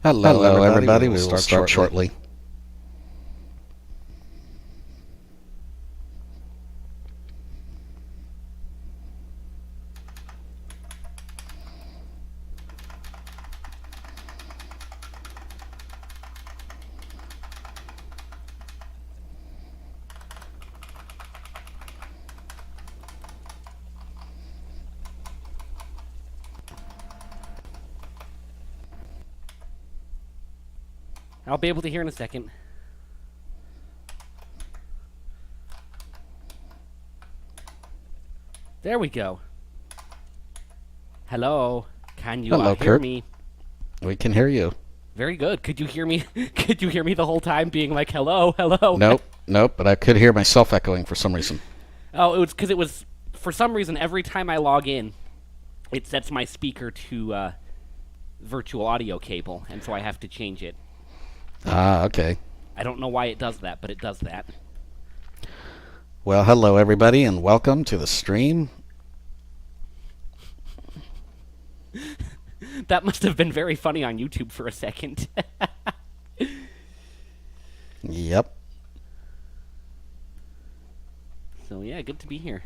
Hello, everybody. We will start shortly. I'll be able to hear in a second. There we go. Hello. Can you Hello, hear Kurt. me? We can hear you. Very good. Could you hear me? Could you hear me the whole time being like, hello, hello? Nope, but I could hear myself echoing for some reason. Oh, it was because it was, for some reason, every time I log in, it sets my speaker to virtual audio cable, and so I have to change it. Ah, okay. I don't know why it does that, but it does that. Well, hello, everybody, and welcome to the stream. That must have been very funny on YouTube for a second. Yep. So, yeah, good to be here.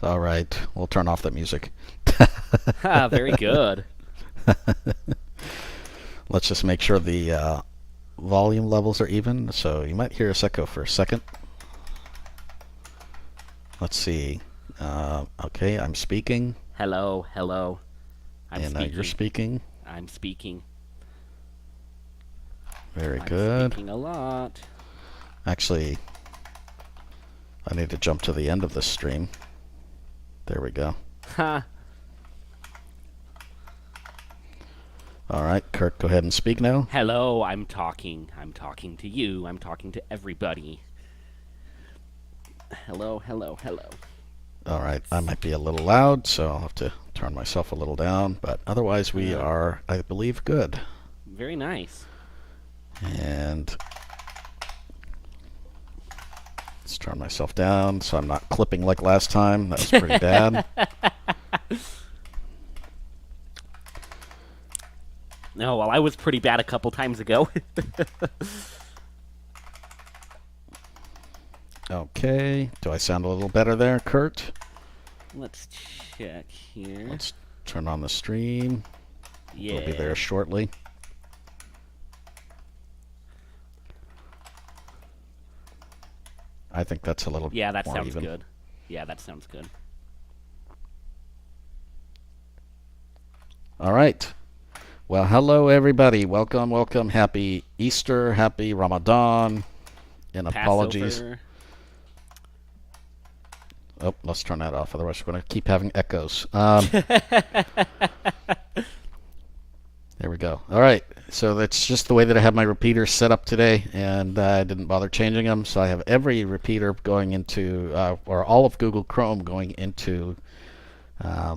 All right. We'll turn off the music. Ah, very good. Let's just make sure the volume levels are even. So you might hear us echo for a second. Let's see. Okay, I'm speaking. Hello, hello. I'm and speaking. You're speaking. I'm speaking. Very I'm good. speaking a lot. Actually, I need to jump to the end of this stream. There we go. Ha. All right, Kurt, go ahead and speak now. Hello, I'm talking. I'm talking to you. I'm talking to everybody. Hello, hello, hello. All right, I might be a little loud, so I'll have to turn myself a little down, but otherwise we are, I believe, good. Very nice. And let's turn myself down so I'm not clipping like last time. That was pretty bad. No, well, I was pretty bad a couple times ago. Okay, do I sound a little better there, Kurt? Let's check here. Let's turn on the stream. Yeah. We'll be there shortly. I think that's a little Yeah, that more sounds even. good. Yeah, that sounds good. All right. Well, hello, everybody. Welcome, welcome. Happy Easter. Happy Ramadan. And apologies. Passover. Oh, let's turn that off. Otherwise, we're going to keep having echoes. There we go. All right. So that's just the way that I have my repeaters set up today, and I didn't bother changing them. So I have every repeater going into, or all of Google Chrome going into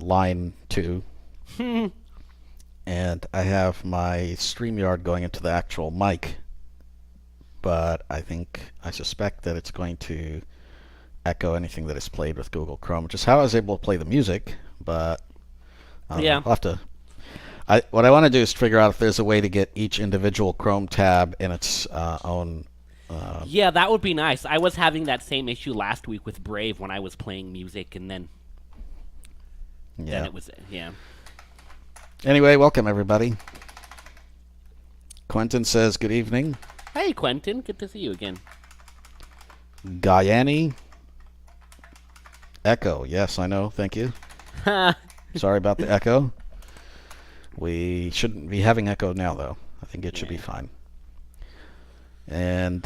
line 2. And I have my StreamYard going into the actual mic. But I suspect that it's going to echo anything that is played with Google Chrome, which is how I was able to play the music. But Yeah. I'll have to. What I want to do is figure out if there's a way to get each individual Chrome tab in its own. Yeah, that would be nice. I was having that same issue last week with Brave when I was playing music, and then Yeah. it was Anyway, welcome everybody. Quentin says good evening. Hey, Quentin, good to see you again. Guyani. Echo. Yes, I know. Thank you. Sorry about the echo. We shouldn't be having echo now, though. I think it should be fine. And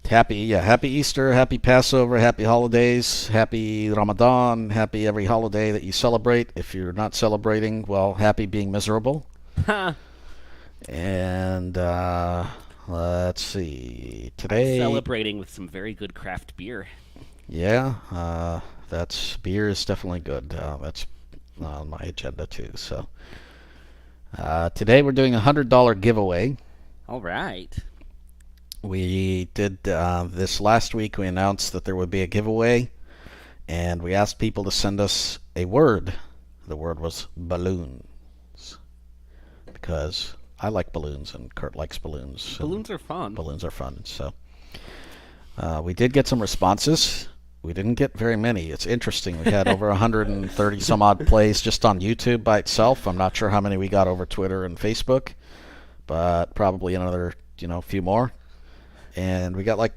happy Easter, happy Passover, happy holidays, happy Ramadan, happy every holiday that you celebrate. If you're not celebrating, well, happy being miserable. And let's see. Today, Celebrating with some very good craft beer. yeah, beer is definitely good. That's on my agenda too. So today we're doing a $100 giveaway. All right. We did this last week. We announced that there would be a giveaway, and we asked people to send us a word. The word was balloons, because I like balloons and Kurt likes balloons. Balloons are fun. Balloons are fun. So we did get some responses. We didn't get very many. It's interesting. We had over 130 some odd plays just on YouTube by itself. I'm not sure how many we got over Twitter and Facebook, but probably another, few more. And we got like,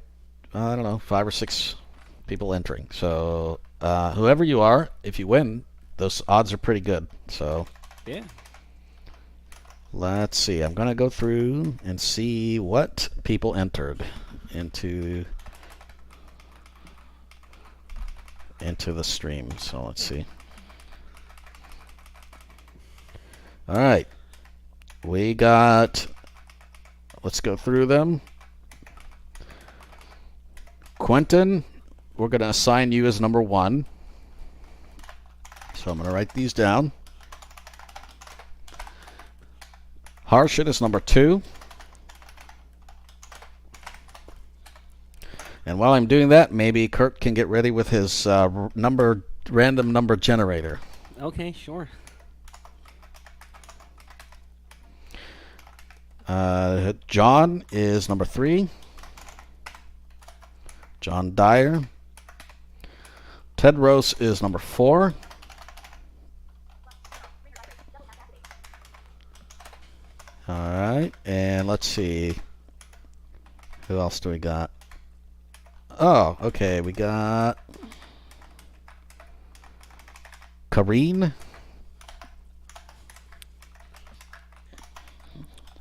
I don't know, 5 or 6 people entering. So whoever you are, if you win, those odds are pretty good. So yeah. Let's see. I'm going to go through and see what people entered into the stream. So let's see. All right. We got, let's go through them. Quentin, we're going to assign you as number 1. So I'm going to write these down. Harshit is number 2. And while I'm doing that, maybe Kurt can get ready with his random number generator. Okay, sure. John is number 3. John Dyer. Ted Rose is number 4. All right, and let's see. Who else do we got? Oh, okay, we got Kareen.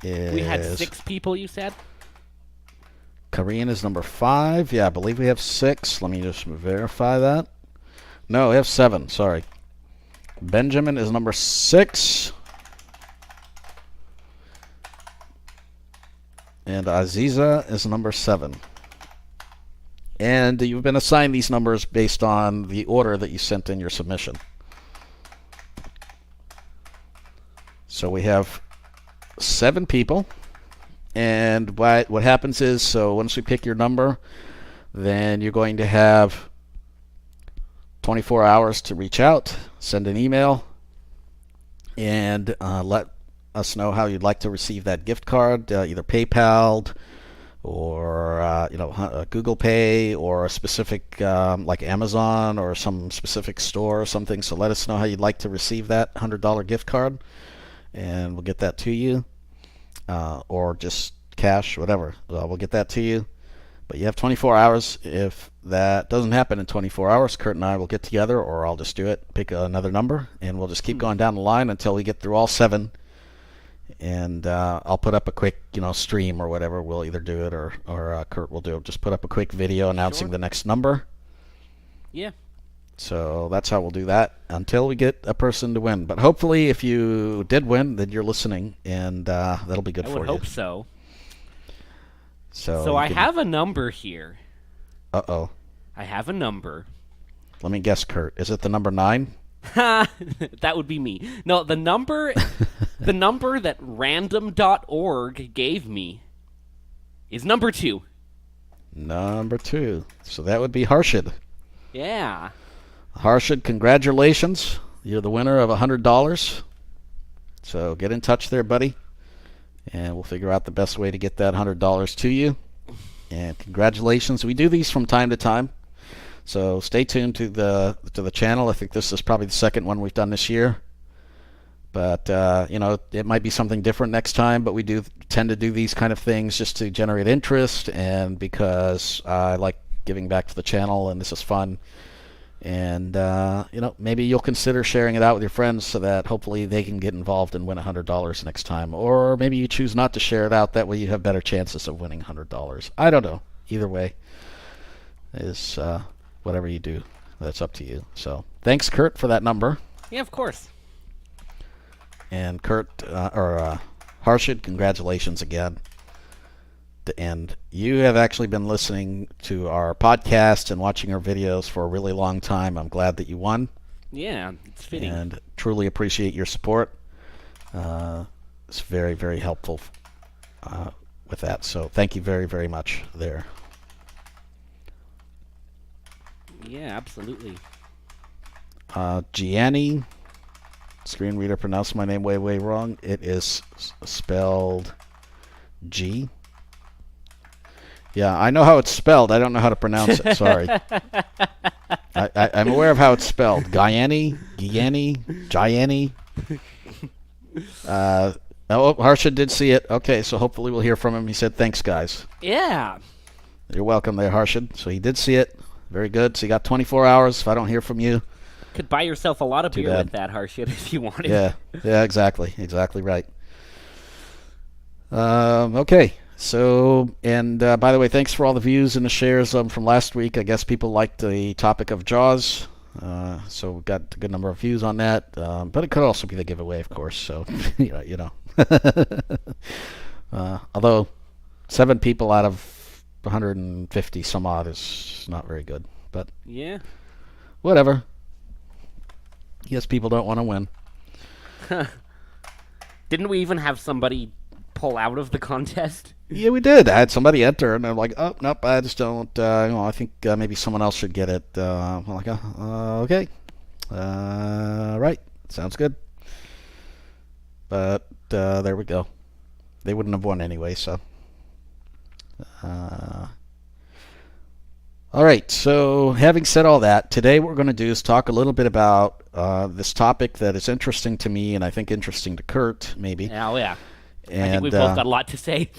We had 6 people, you said? Kareen is number 5. Yeah, I believe we have 6. Let me just verify that. No, we have 7. Sorry. Benjamin is number 6. And Aziza is number 7. And you've been assigned these numbers based on the order that you sent in your submission. So we have 7 people. And what happens is, so once we pick your number, then you're going to have 24 hours to reach out, send an email, and let us know how you'd like to receive that gift card, either PayPal or Google Pay or a specific like Amazon or some specific store or something. So let us know how you'd like to receive that $100 gift card, and we'll get that to you, or just cash, whatever. We'll get that to you. But you have 24 hours. If that doesn't happen in 24 hours, Kurt and I will get together, or I'll just do it, pick another number, and we'll just keep going down the line until we get through all 7. And I'll put up a quick, stream or whatever. We'll either do it or Kurt will do it. Just put up a quick video announcing the next number. Yeah. So that's how we'll do that until we get a person to win. But hopefully, if you did win, then you're listening, and that'll be good for you. I would hope so. So I have a number here. Uh-oh. I have a number. Let me guess, Kurt. Is it the number 9? That would be me. No, the number the number that random.org gave me is number 2. Number 2. So that would be Harshid. Yeah. Harshid, congratulations. You're the winner of $100. So get in touch there, buddy, and we'll figure out the best way to get that $100 to you. And congratulations. We do these from time to time. So stay tuned to the channel. I think this is probably the second one we've done this year. But, it might be something different next time, but we do tend to do these kind of things just to generate interest and because I like giving back to the channel and this is fun. And, maybe you'll consider sharing it out with your friends so that hopefully they can get involved and win $100 next time. Or maybe you choose not to share it out. That way you have better chances of winning $100. I don't know. Either way is whatever you do. That's up to you. So thanks, Kurt, for that number. Yeah, of course. And Harshid, congratulations again. And you have actually been listening to our podcast and watching our videos for a really long time. I'm glad that you won. Yeah, it's fitting. And truly appreciate your support. It's very, very helpful with that. So thank you very, very much there. Yeah, absolutely. Gianni. Screen reader pronounced my name way wrong. It is spelled G. Yeah, I know how it's spelled. I don't know how to pronounce it. Sorry. I'm aware of how it's spelled. Gianni. Harsha did see it. Okay, so hopefully we'll hear from him. He said, thanks, guys. Yeah. You're welcome there, Harshad. So he did see it. Very good. So you got 24 hours. If I don't hear from you. Could buy yourself a lot of Too beer bad. with that, Harshit, if you wanted. Yeah, exactly. Exactly right. Okay. So, and by the way, thanks for all the views and the shares from last week. I guess people liked the topic of Jaws. So we got a good number of views on that. But it could also be the giveaway, of course. So, you know. Although 7 people out of 150 some odd is not very good. But Yeah. whatever. Yes, people don't want to win. Didn't we even have somebody pull out of the contest? Yeah, we did. I had somebody enter, and they're like, "Oh, nope, I just don't. I think maybe someone else should get it." I'm like, "Okay, right, sounds good." But there we go. They wouldn't have won anyway, so. All right. So, having said all that, today what we're going to do is talk a little bit about this topic that is interesting to me, and I think interesting to Kurt, maybe. Oh, yeah. And, I think we've both got a lot to say.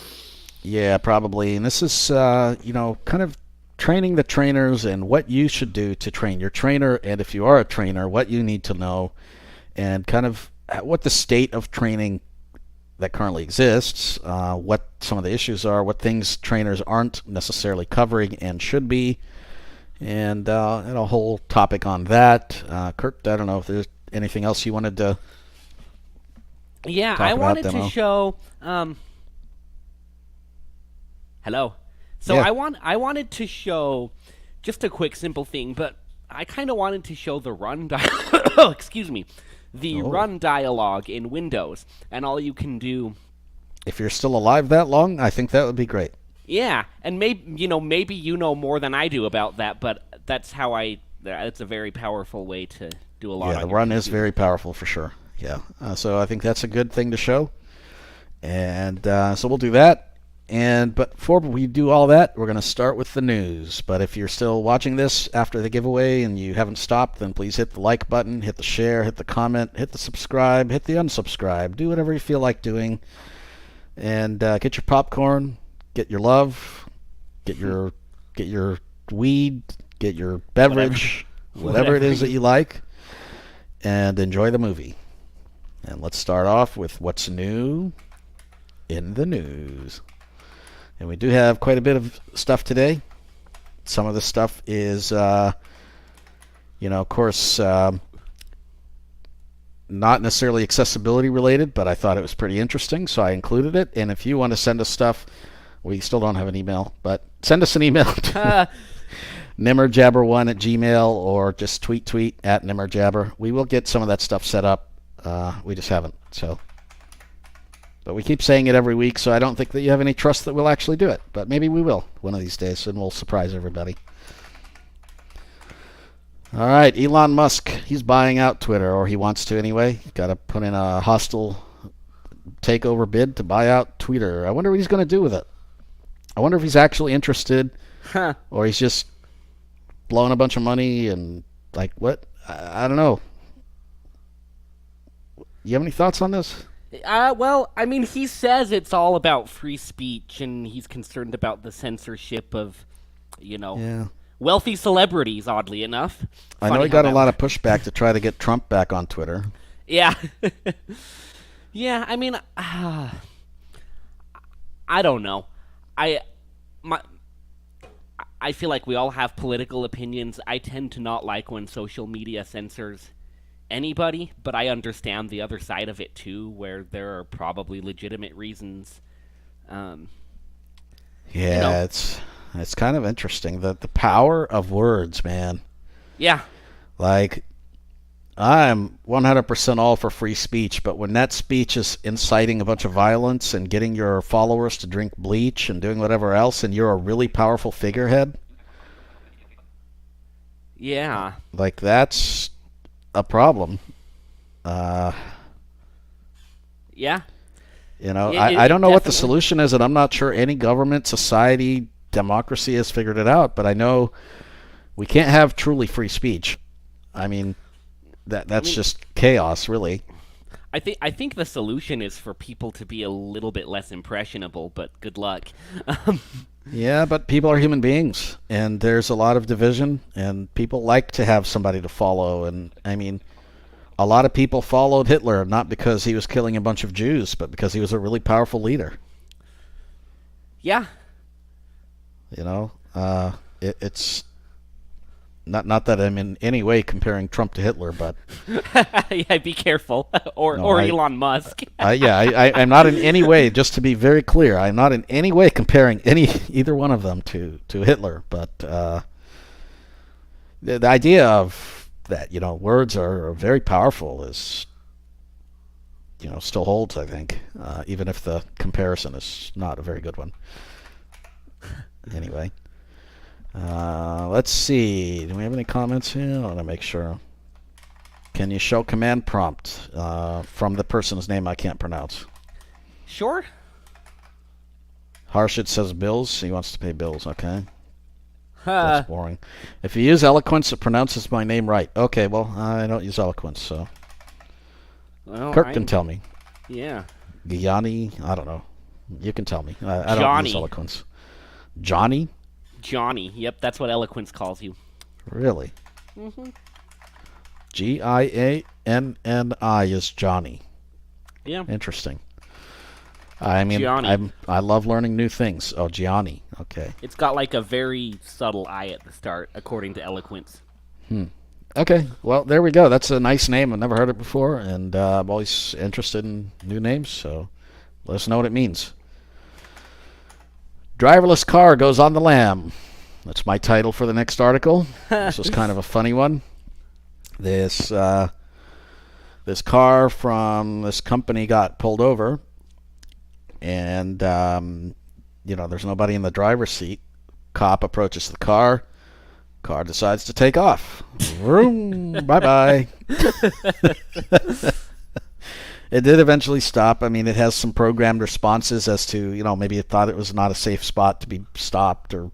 Yeah, probably. And this is, kind of training the trainers and what you should do to train your trainer. And if you are a trainer, what you need to know and kind of what the state of training that currently exists, what some of the issues are, what things trainers aren't necessarily covering and should be, and a whole topic on that. Kurt, I don't know if there's anything else you wanted to Yeah, talk I about, wanted Demo. to show. Hello. So Yeah. I wanted to show just a quick, simple thing, but I kind of wanted to show the run. Excuse me, the Oh. run dialogue in Windows, and all you can do. If you're still alive that long, I think that would be great. Yeah, and maybe you know more than I do about that, but that's how I. It's a very powerful way to do a lot. Yeah, on the your run is computer. very powerful for sure. Yeah, so I think that's a good thing to show, and so we'll do that. But before we do all that, we're going to start with the news. But if you're still watching this after the giveaway and you haven't stopped, then please hit the like button, hit the share, hit the comment, hit the subscribe, hit the unsubscribe. Do whatever you feel like doing, and get your popcorn, get your love, get your weed, get your beverage, whatever it is that you like, and enjoy the movie. And let's start off with what's new in the news. And we do have quite a bit of stuff today. Some of the stuff is, of course, not necessarily accessibility related, but I thought it was pretty interesting, so I included it. And if you want to send us stuff, we still don't have an email, but send us an email to nimmerjabber1@gmail, or just tweet at nimmerjabber. We will get some of that stuff set up. We just haven't, so. But we keep saying it every week, so I don't think that you have any trust that we'll actually do it. But maybe we will one of these days, and we'll surprise everybody. All right, Elon Musk, he's buying out Twitter, or he wants to anyway. Got to put in a hostile takeover bid to buy out Twitter. I wonder what he's going to do with it. I wonder if he's actually interested, Huh. or he's just blowing a bunch of money and, like, what? I don't know. You have any thoughts on this? Well, I mean, he says it's all about free speech, and he's concerned about the censorship of, Yeah. wealthy celebrities, oddly enough. I know Funny he how got a that lot of pushback to try to get Trump back on Twitter. Yeah. Yeah, I mean, I don't know. I feel like we all have political opinions. I tend to not like when social media censors anybody, but I understand the other side of it too, where there are probably legitimate reasons. Yeah, it's kind of interesting. The power of words, man. Yeah. Like, I'm 100% all for free speech, but when that speech is inciting a bunch of violence and getting your followers to drink bleach and doing whatever else, and you're a really powerful figurehead, Yeah. like, that's a problem. Yeah. I don't know what the Definitely. solution is, and I'm not sure any government, society, democracy has figured it out. But I know we can't have truly free speech. I mean, I that's mean, just chaos, really. I think the solution is for people to be a little bit less impressionable, but good luck. Um, Yeah, but people are human beings, and there's a lot of division, and people like to have somebody to follow. And I mean, a lot of people followed Hitler not because he was killing a bunch of Jews, but because he was a really powerful leader. yeah. You know, it's not that I'm in any way comparing Trump to Hitler, but Yeah, be careful. or no, or Elon Musk. I'm not in any way. Just to be very clear, I'm not in any way comparing either one of them to Hitler. But the idea of that, words are very powerful is, still holds. I think, even if the comparison is not a very good one. Anyway, let's see. Do we have any comments here? I want to make sure. Can you show command prompt from the person's name I can't pronounce? Sure. Harshit says bills. He wants to pay bills. Okay, Uh, that's boring. If you use eloquence, it pronounces my name right. Okay, well, I don't use eloquence, so well, Kirk can tell me. Yeah. Gianni, I don't know. You can tell me. I don't Johnny. use eloquence. Johnny? Johnny. Yep, that's what eloquence calls you. Really? Mm-hmm. Gianni is Johnny. Yeah. Interesting. I mean, Gianni. I love learning new things. Oh, Gianni. Okay. It's got like a very subtle I at the start, according to eloquence. Okay. Well, there we go. That's a nice name. I've never heard it before, and I'm always interested in new names, so let us know what it means. Driverless car goes on the lam. That's my title for the next article. This was kind of a funny one. This car from this company got pulled over, and there's nobody in the driver's seat. Cop approaches the car. Car decides to take off. Vroom, bye-bye. It did eventually stop. I mean, it has some programmed responses as to, maybe it thought it was not a safe spot to be stopped, or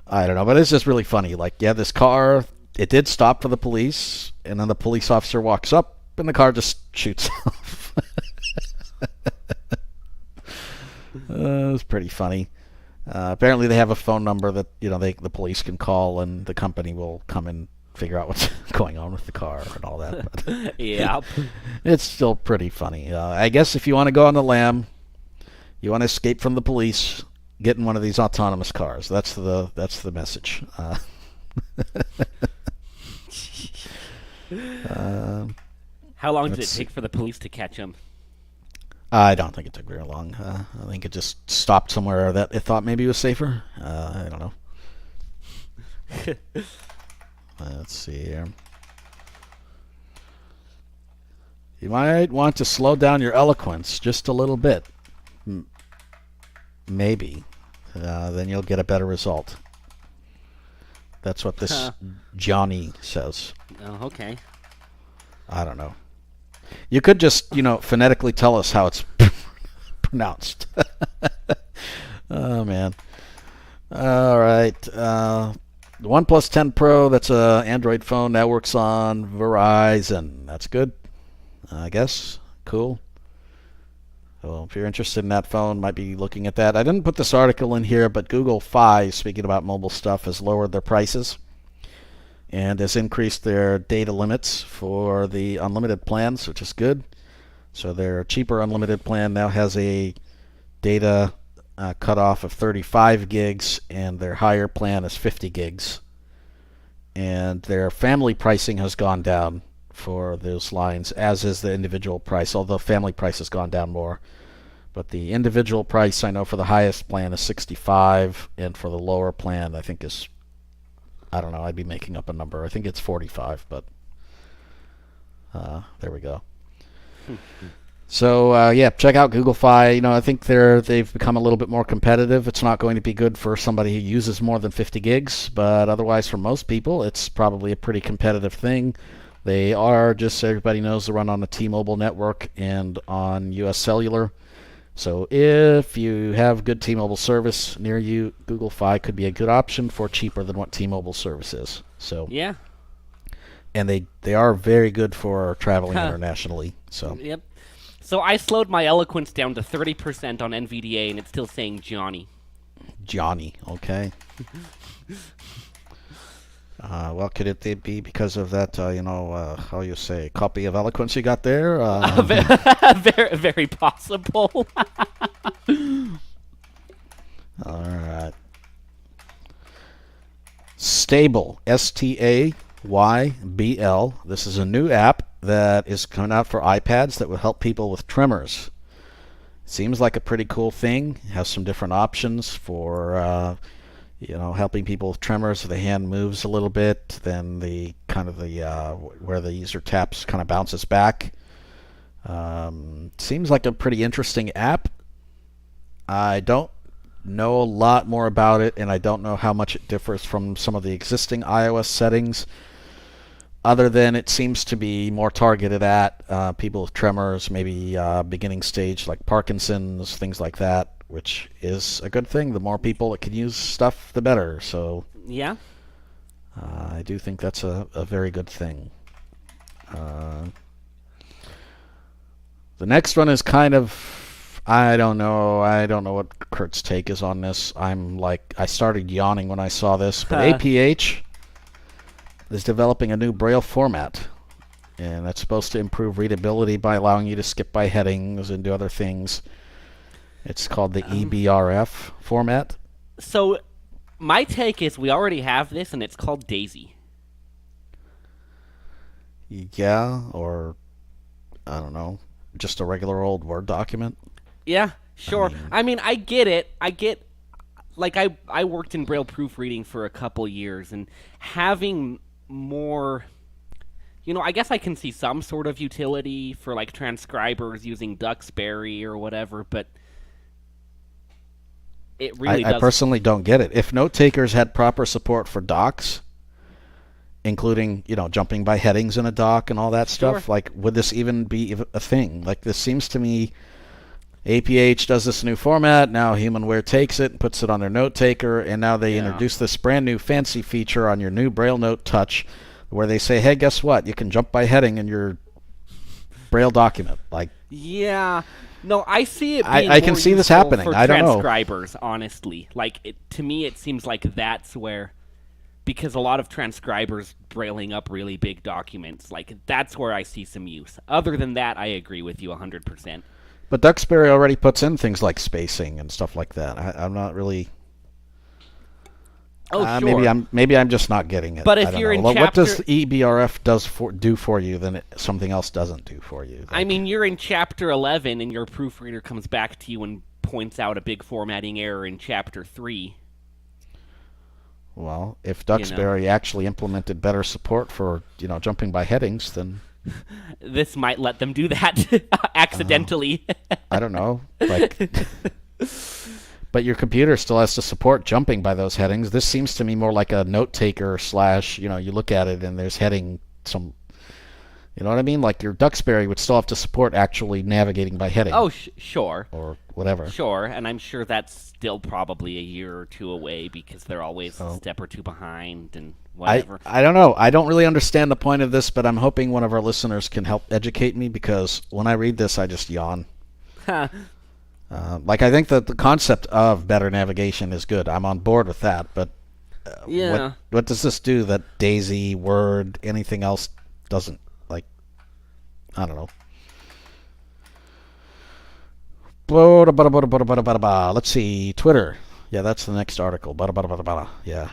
I don't know. But it's just really funny. Like, yeah, this car, it did stop for the police, and then the police officer walks up, and the car just shoots off. It was pretty funny. Apparently, they have a phone number that the police can call, and the company will come and figure out what's going on with the car and all that. But Yep. it's still pretty funny. I guess if you want to go on the lam, you want to escape from the police, get in one of these autonomous cars. That's the message. How long did it let's take for the police to catch him? I don't think it took very long. I think it just stopped somewhere that it thought maybe was safer. I don't know. Let's see here. You might want to slow down your eloquence just a little bit. Maybe. Then you'll get a better result. That's what this Huh. Johnny says. Oh, okay. I don't know. You could just, phonetically tell us how it's pronounced. Oh, man. All right. The OnePlus 10 Pro, that's a Android phone that works on Verizon. That's good, I guess. Cool. Well, if you're interested in that phone, might be looking at that. I didn't put this article in here, but Google Fi, speaking about mobile stuff, has lowered their prices and has increased their data limits for the unlimited plans, which is good. So their cheaper unlimited plan now has a data cutoff of 35 gigs, and their higher plan is 50 gigs. And their family pricing has gone down for those lines, as is the individual price, although family price has gone down more. But the individual price, I know for the highest plan is 65, and for the lower plan, I think is, I don't know, I'd be making up a number. I think it's 45, but there we go. So yeah, check out Google Fi. I think they've become a little bit more competitive. It's not going to be good for somebody who uses more than 50 gigs, but otherwise for most people, it's probably a pretty competitive thing. They are, just so everybody knows, they run on the T-Mobile network and on US Cellular. So if you have good T-Mobile service near you, Google Fi could be a good option for cheaper than what T-Mobile service is. So Yeah. and they are very good for traveling internationally. So Yep. So I slowed my eloquence down to 30% on NVDA, and it's still saying Johnny. Johnny, okay. Well, could it be because of that, how you say, copy of eloquence you got there? Very, very possible. All right. Stable, Staybl. This is a new app that is coming out for iPads that will help people with tremors. Seems like a pretty cool thing. It has some different options for helping people with tremors. If the hand moves a little bit, then the where the user taps kind of bounces back. Seems like a pretty interesting app. I don't know a lot more about it, and I don't know how much it differs from some of the existing iOS settings, other than it seems to be more targeted at people with tremors, maybe beginning stage like Parkinson's, things like that, which is a good thing. The more people that can use stuff, the better. So Yeah. I do think that's a very good thing. The next one is kind of, I don't know what Kurt's take is on this. I started yawning when I saw this, but APH is developing a new Braille format, and that's supposed to improve readability by allowing you to skip by headings and do other things. It's called the EBRF format. So my take is we already have this, and it's called Daisy. Yeah, or I don't know, just a regular old Word document. Yeah, sure. I mean, I get it. Like, I worked in Braille proofreading for a couple years, and having more, I guess I can see some sort of utility for, like, transcribers using Duxbury or whatever, but it really I personally don't get it. If note takers had proper support for docs, including, jumping by headings in a doc and all that stuff, Sure. like, would this even be a thing? Like, this seems to me, APH does this new format, now HumanWare takes it and puts it on their note taker, and now they introduce this brand new fancy feature on your new Braille Note Touch, where they say, hey, guess what? You can jump by heading in your Braille document. Like, Yeah. No, I see it being I can more see this useful happening. for I don't know. transcribers, honestly. Like, to me, it seems like that's where, because a lot of transcribers brailing up really big documents, like, that's where I see some use. Other than that, I agree with you 100%. But Duxbury already puts in things like spacing and stuff like that. I'm not really. Oh, sure. Maybe I'm just not getting it. But I if don't you're know. in What does chapter- EBRF do for you that something else doesn't do for you? I mean, you're in chapter 11, and your proofreader comes back to you and points out a big formatting error in chapter 3. Well, if Duxbury actually implemented better support for jumping by headings, then This might let them do that accidentally. I don't know. Like, but your computer still has to support jumping by those headings. This seems to me more like a note taker / you look at it and there's heading some. You know what I mean? Like your Duxbury would still have to support actually navigating by heading. Oh, sure. Or whatever. Sure, and I'm sure that's still probably a year or two away because they're always a step or two behind and whatever. I don't know. I don't really understand the point of this, but I'm hoping one of our listeners can help educate me because when I read this, I just yawn. Like, I think that the concept of better navigation is good. I'm on board with that, but Yeah. what does this do that Daisy, Word, anything else doesn't? Like, I don't know. Let's see. Twitter. Yeah, that's the next article. Yeah.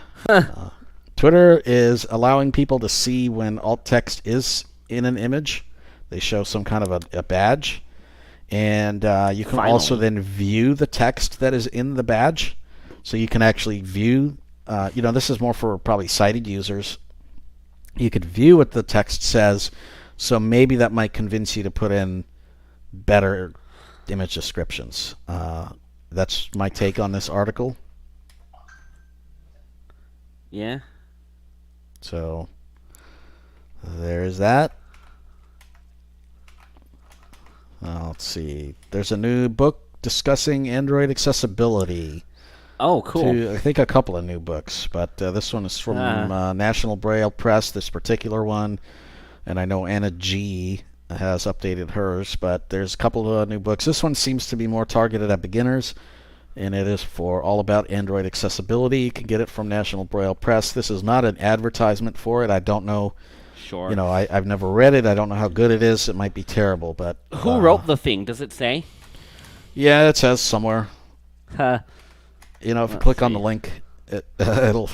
Twitter is allowing people to see when alt text is in an image. They show some kind of a badge. And you can also then view the text that is in the badge. So you can actually view, this is more for probably sighted users. You could view what the text says. So maybe that might convince you to put in better image descriptions. That's my take on this article. Yeah. So There's that. Let's see. There's a new book discussing Android accessibility. Oh, cool. I think a couple of new books, but this one is from National Braille Press, this particular one. And I know Anna G has updated hers, but there's a couple of new books. This one seems to be more targeted at beginners, and it is for all about Android accessibility. You can get it from National Braille Press. This is not an advertisement for it. I don't know. Sure. You know, I've never read it. I don't know how good it is. It might be terrible, but... Who wrote the thing? Does it say? Yeah, it says somewhere. You know, if you click on the link, it'll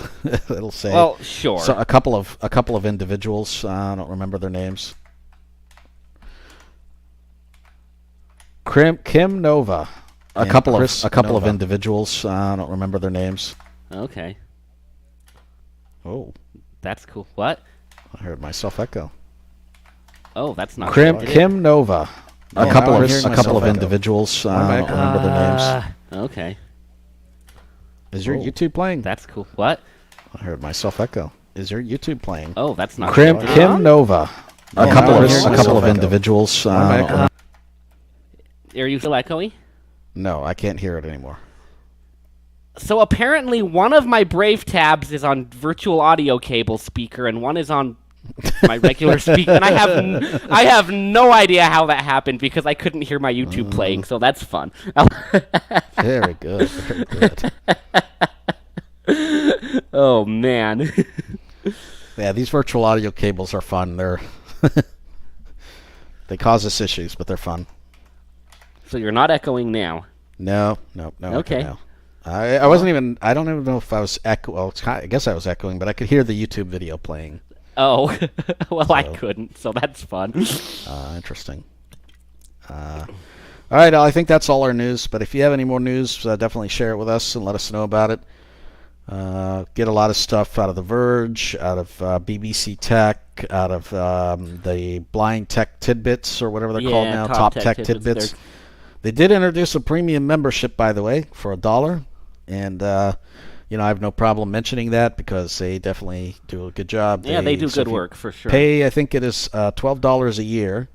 it'll say. Well, sure. So a couple of individuals. I don't remember their names. Kim Nova. A couple of individuals. I don't remember their names. Okay. Oh, that's cool. What? I heard myself echo. Oh, that's not Kim Nova. A couple of echo. individuals. I don't remember their names. Okay. Is your YouTube playing? That's cool. What? I heard myself echo. Is your YouTube playing? Oh, that's not Kim Nova. A couple of echo. individuals. Are you still echoey? No, I can't hear it anymore. So apparently one of my Brave tabs is on virtual audio cable speaker and one is on my regular speaker. And I have no idea how that happened because I couldn't hear my YouTube playing, so that's fun. Very good. Very good. Oh, man. Yeah, these virtual audio cables are fun. They cause us issues, but they're fun. So you're not echoing now? No. Okay. No. I wasn't even. I don't even know if I was Well, I guess I was echoing, but I could hear the YouTube video playing. Oh, well, I couldn't, so that's fun. Interesting. All right, I think that's all our news. But if you have any more news, definitely share it with us and let us know about it. Get a lot of stuff out of The Verge, out of BBC Tech, out of the Blind Tech Tidbits, or whatever they're called now, Top Tech Tidbits. They did introduce a premium membership, by the way, for $1. And, you know, I have no problem mentioning that because they definitely do a good job. Yeah, they do good work, for sure. Pay, I think it is $12 a year.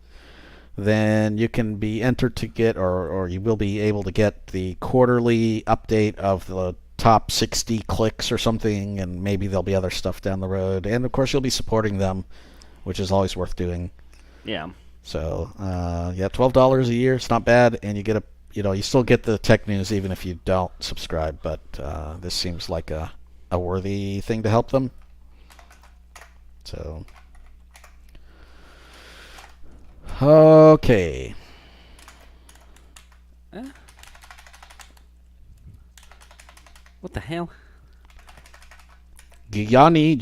Then you can be entered to get, or you will be able to get the quarterly update of the top 60 clicks or something, and maybe there'll be other stuff down the road. And, of course, you'll be supporting them, which is always worth doing. Yeah. So, yeah, $12 a year. It's not bad, and you get you still get the tech news even if you don't subscribe. But this seems like a worthy thing to help them. So, okay. What the hell? Gianni,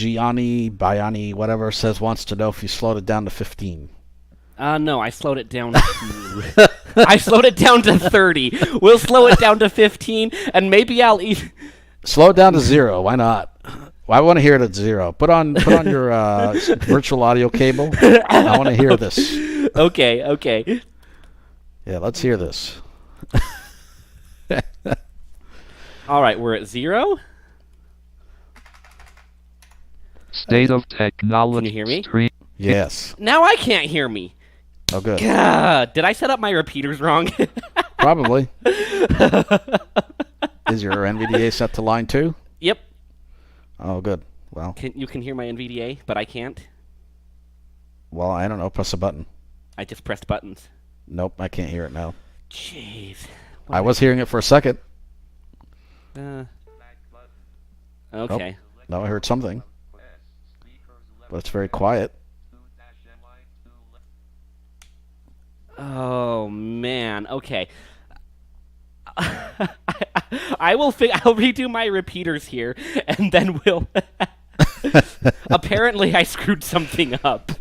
Bayani, whatever, wants to know if you slowed it down to 15. No, I slowed it down to... I slowed it down to 30. We'll slow it down to 15, and maybe I'll eat... Slow it down to 0. Why not? Well, I want to hear it at 0. Put on your virtual audio cable. I want to hear this. Okay. Yeah, let's hear this. All right, we're at 0. State of technology. Can you hear me? Stream. Yes. Now I can't hear me. Oh, good. God, did I set up my repeaters wrong? Probably. Is your NVDA set to line 2? Yep. Oh, good. Well, You can hear my NVDA, but I can't. well, I don't know. Press a button. I just pressed buttons. Nope, I can't hear it now. Jeez. I was hearing it for a second. Okay. Now I heard something. But it's very quiet. Oh man. Okay. I'll redo my repeaters here, and then we'll. Apparently, I screwed something up.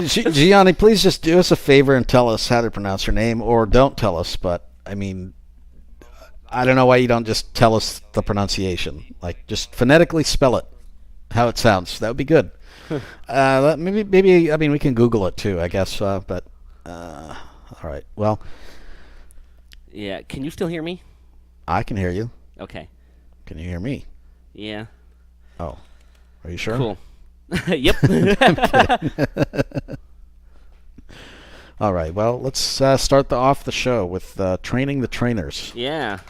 Gianni, please just do us a favor and tell us how to pronounce your name, or don't tell us. But I mean, I don't know why you don't just tell us the pronunciation. Like, just phonetically spell it how it sounds. That would be good. Maybe. I mean, we can Google it too, I guess. But all right. Well, Yeah. Can you still hear me? I can hear you. Okay. Can you hear me? Yeah. Oh, are you sure? Cool. Yep. All right. Well, let's start off the show with training the trainers. Yeah.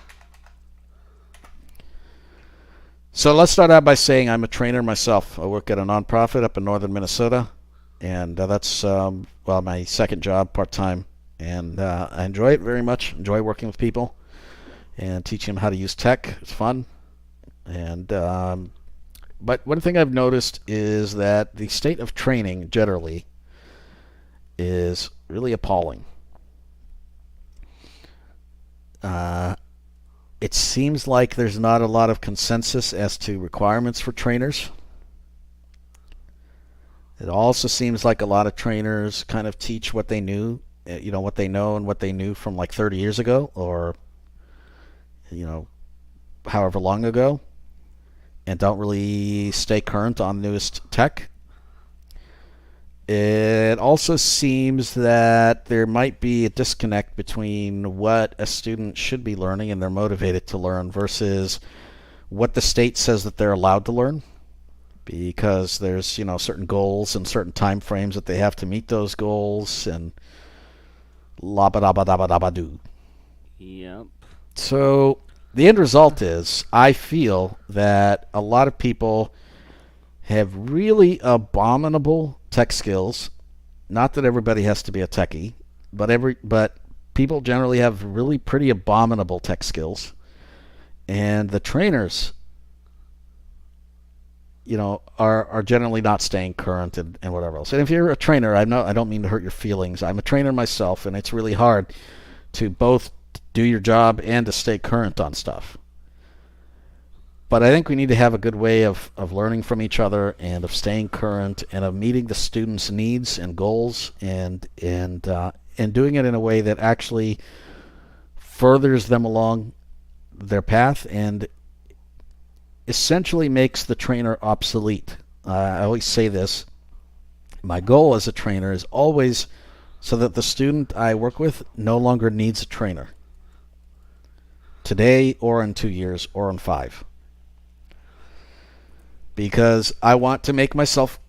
So let's start out by saying I'm a trainer myself. I work at a nonprofit up in northern Minnesota, and that's my second job part-time. And I enjoy it very much. Enjoy working with people and teaching them how to use tech. It's fun. And but one thing I've noticed is that the state of training generally is really appalling. It seems like there's not a lot of consensus as to requirements for trainers. It also seems like a lot of trainers kind of teach what they knew, what they know and what they knew from like 30 years ago or, however long ago, and don't really stay current on newest tech. It also seems that there might be a disconnect between what a student should be learning and they're motivated to learn versus what the state says that they're allowed to learn, because there's certain goals and certain time frames that they have to meet those goals and la ba da ba da ba da ba do. Yep. So the end result is I feel that a lot of people have really abominable tech skills. Not that everybody has to be a techie, but people generally have really pretty abominable tech skills. And the trainers, are generally not staying current and whatever else. And if you're a trainer, I don't mean to hurt your feelings. I'm a trainer myself, and it's really hard to both do your job and to stay current on stuff. But I think we need to have a good way of learning from each other and of staying current and of meeting the students' needs and goals and doing it in a way that actually furthers them along their path and essentially makes the trainer obsolete. I always say this. My goal as a trainer is always so that the student I work with no longer needs a trainer. Today or in 2 years or in 5. Because I want to make myself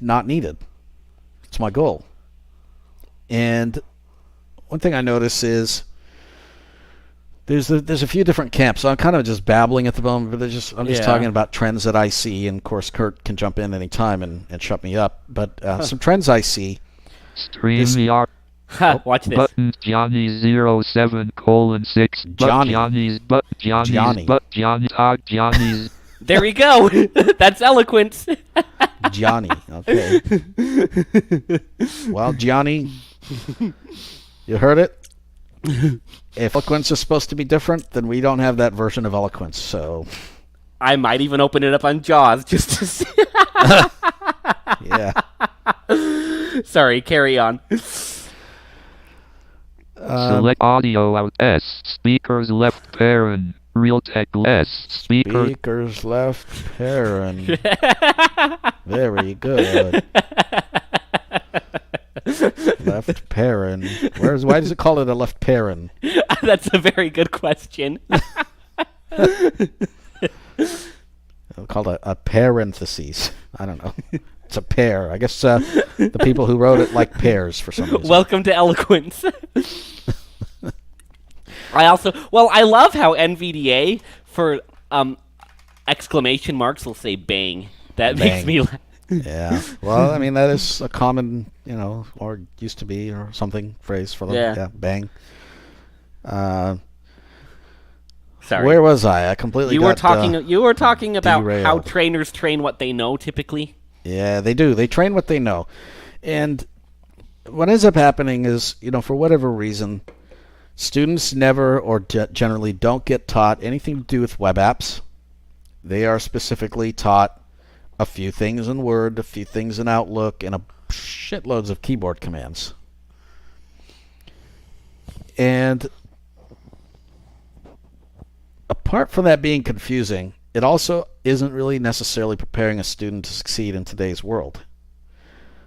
not needed. It's my goal. And one thing I notice is there's a few different camps. So I'm kind of just babbling at the moment, but I'm just talking about trends that I see. And of course, Kurt can jump in anytime and shut me up. But some trends I see. StreamYard. Watch this. Button Johnny07:6. Johnny's. There we go. That's eloquence. Johnny. Okay. Well, Johnny, you heard it. If eloquence is supposed to be different, then we don't have that version of eloquence. So I might even open it up on Jaws just to see. Yeah. Sorry, carry on. Select audio out S. Speakers left parent. Realtek S. Speakers left parent. Very good. Left parent. Why does it call it a left parent? That's a very good question. I'll call it a parentheses. I don't know. It's a pear. I guess the people who wrote it like pears for some reason. Welcome to eloquence. I love how NVDA for exclamation marks will say bang. That makes me laugh. Yeah. Well, I mean, that is a common, or used to be or something phrase for them. Yeah. Bang. Sorry. Where was I? I completely You were talking about derailed. how trainers train what they know typically. Yeah, they do. They train what they know. And what ends up happening is, for whatever reason, students never or generally don't get taught anything to do with web apps. They are specifically taught a few things in Word, a few things in Outlook, and a shitloads of keyboard commands. And apart from that being confusing, it also isn't really necessarily preparing a student to succeed in today's world.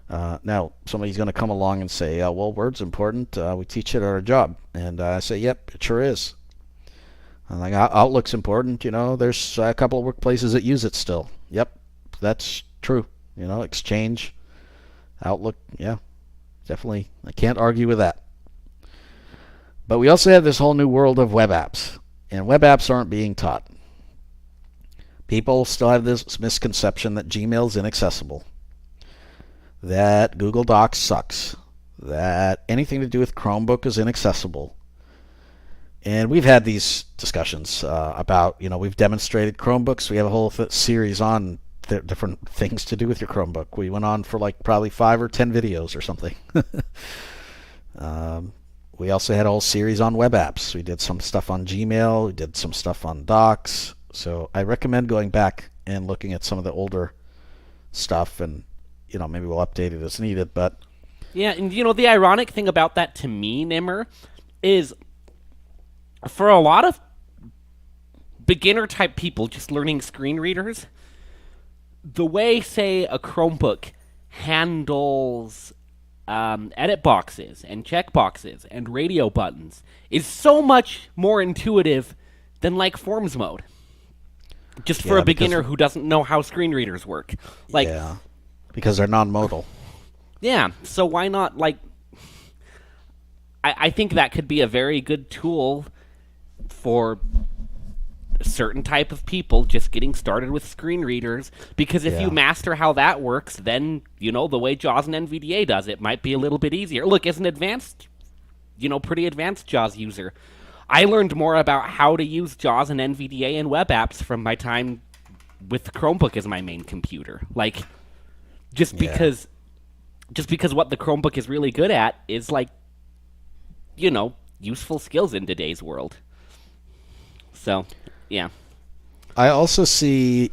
Now, somebody's going to come along and say, well, Word's important. We teach it at our job. And I say, yep, it sure is. I'm like, Outlook's important. There's a couple of workplaces that use it still. Yep, that's true. Exchange, Outlook, yeah, definitely. I can't argue with that. But we also have this whole new world of web apps, and web apps aren't being taught. People still have this misconception that Gmail's inaccessible, that Google Docs sucks, that anything to do with Chromebook is inaccessible. And we've had these discussions about, we've demonstrated Chromebooks. We have a whole series on different things to do with your Chromebook. We went on for probably 5 or 10 videos or something. We also had a whole series on web apps. We did some stuff on Gmail. We did some stuff on Docs. So I recommend going back and looking at some of the older stuff, and maybe we'll update it as needed. But yeah, and the ironic thing about that to me, Nimmer, is for a lot of beginner type people just learning screen readers, the way, say, a Chromebook handles edit boxes and check boxes and radio buttons is so much more intuitive than forms mode. Just for a beginner who doesn't know how screen readers work. Yeah, because they're non-modal. Yeah, so why not, I think that could be a very good tool for a certain type of people just getting started with screen readers, because if you master how that works, then, the way JAWS and NVDA does it might be a little bit easier. Look, as an advanced, pretty advanced JAWS user, I learned more about how to use JAWS and NVDA in web apps from my time with Chromebook as my main computer. Just because what the Chromebook is really good at is useful skills in today's world. So, yeah. I also see,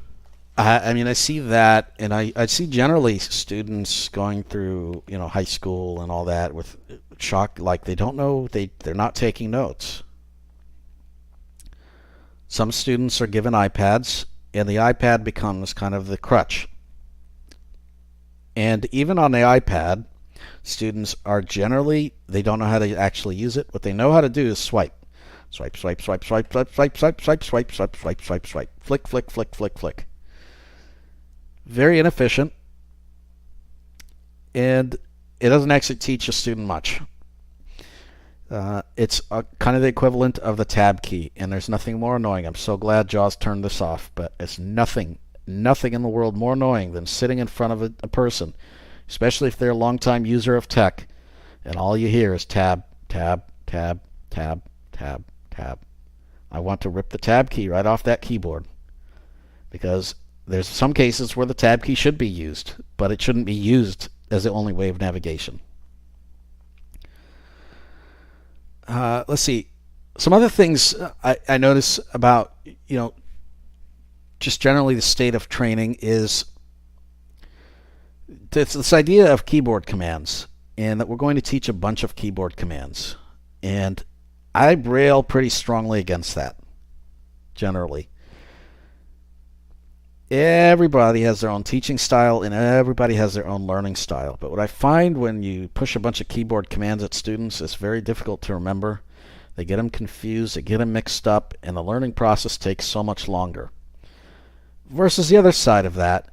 I see that, and I see generally students going through, high school and all that with shock, they don't know, they're not taking notes. Some students are given iPads, and the iPad becomes kind of the crutch. And even on the iPad, students are generally, they don't know how to actually use it. What they know how to do is swipe. Swipe, swipe, swipe, swipe, swipe, swipe, swipe, swipe, swipe, swipe, swipe, swipe, swipe. Flick, flick, flick, flick, flick. Very inefficient. And it doesn't actually teach a student much. It's kind of the equivalent of the tab key, and there's nothing more annoying. I'm so glad JAWS turned this off, but it's nothing in the world more annoying than sitting in front of a person, especially if they're a long-time user of tech, and all you hear is tab, tab, tab, tab, tab, tab. I want to rip the tab key right off that keyboard, because there's some cases where the tab key should be used, but it shouldn't be used as the only way of navigation. Let's see. Some other things I notice about, just generally the state of training is this idea of keyboard commands, and that we're going to teach a bunch of keyboard commands. And I rail pretty strongly against that, generally. Everybody has their own teaching style, and everybody has their own learning style. But what I find when you push a bunch of keyboard commands at students, it's very difficult to remember. They get them confused, they get them mixed up, and the learning process takes so much longer. Versus the other side of that,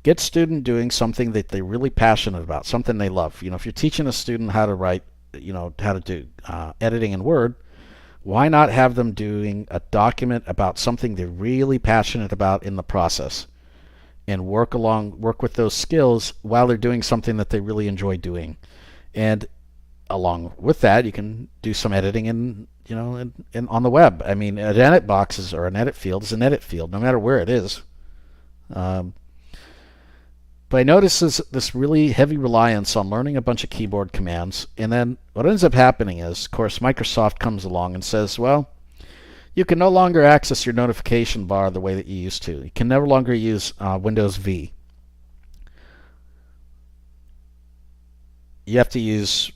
get student doing something that they're really passionate about, something they love. If you're teaching a student how to write, how to do editing in Word, why not have them doing a document about something they're really passionate about in the process, and work with those skills while they're doing something that they really enjoy doing. And along with that, you can do some editing in on the web. I mean, an edit box or an edit field is an edit field, no matter where it is. But I notice this really heavy reliance on learning a bunch of keyboard commands, and then what ends up happening is, of course, Microsoft comes along and says, well, you can no longer access your notification bar the way that you used to. You can no longer use Windows V. You have to use,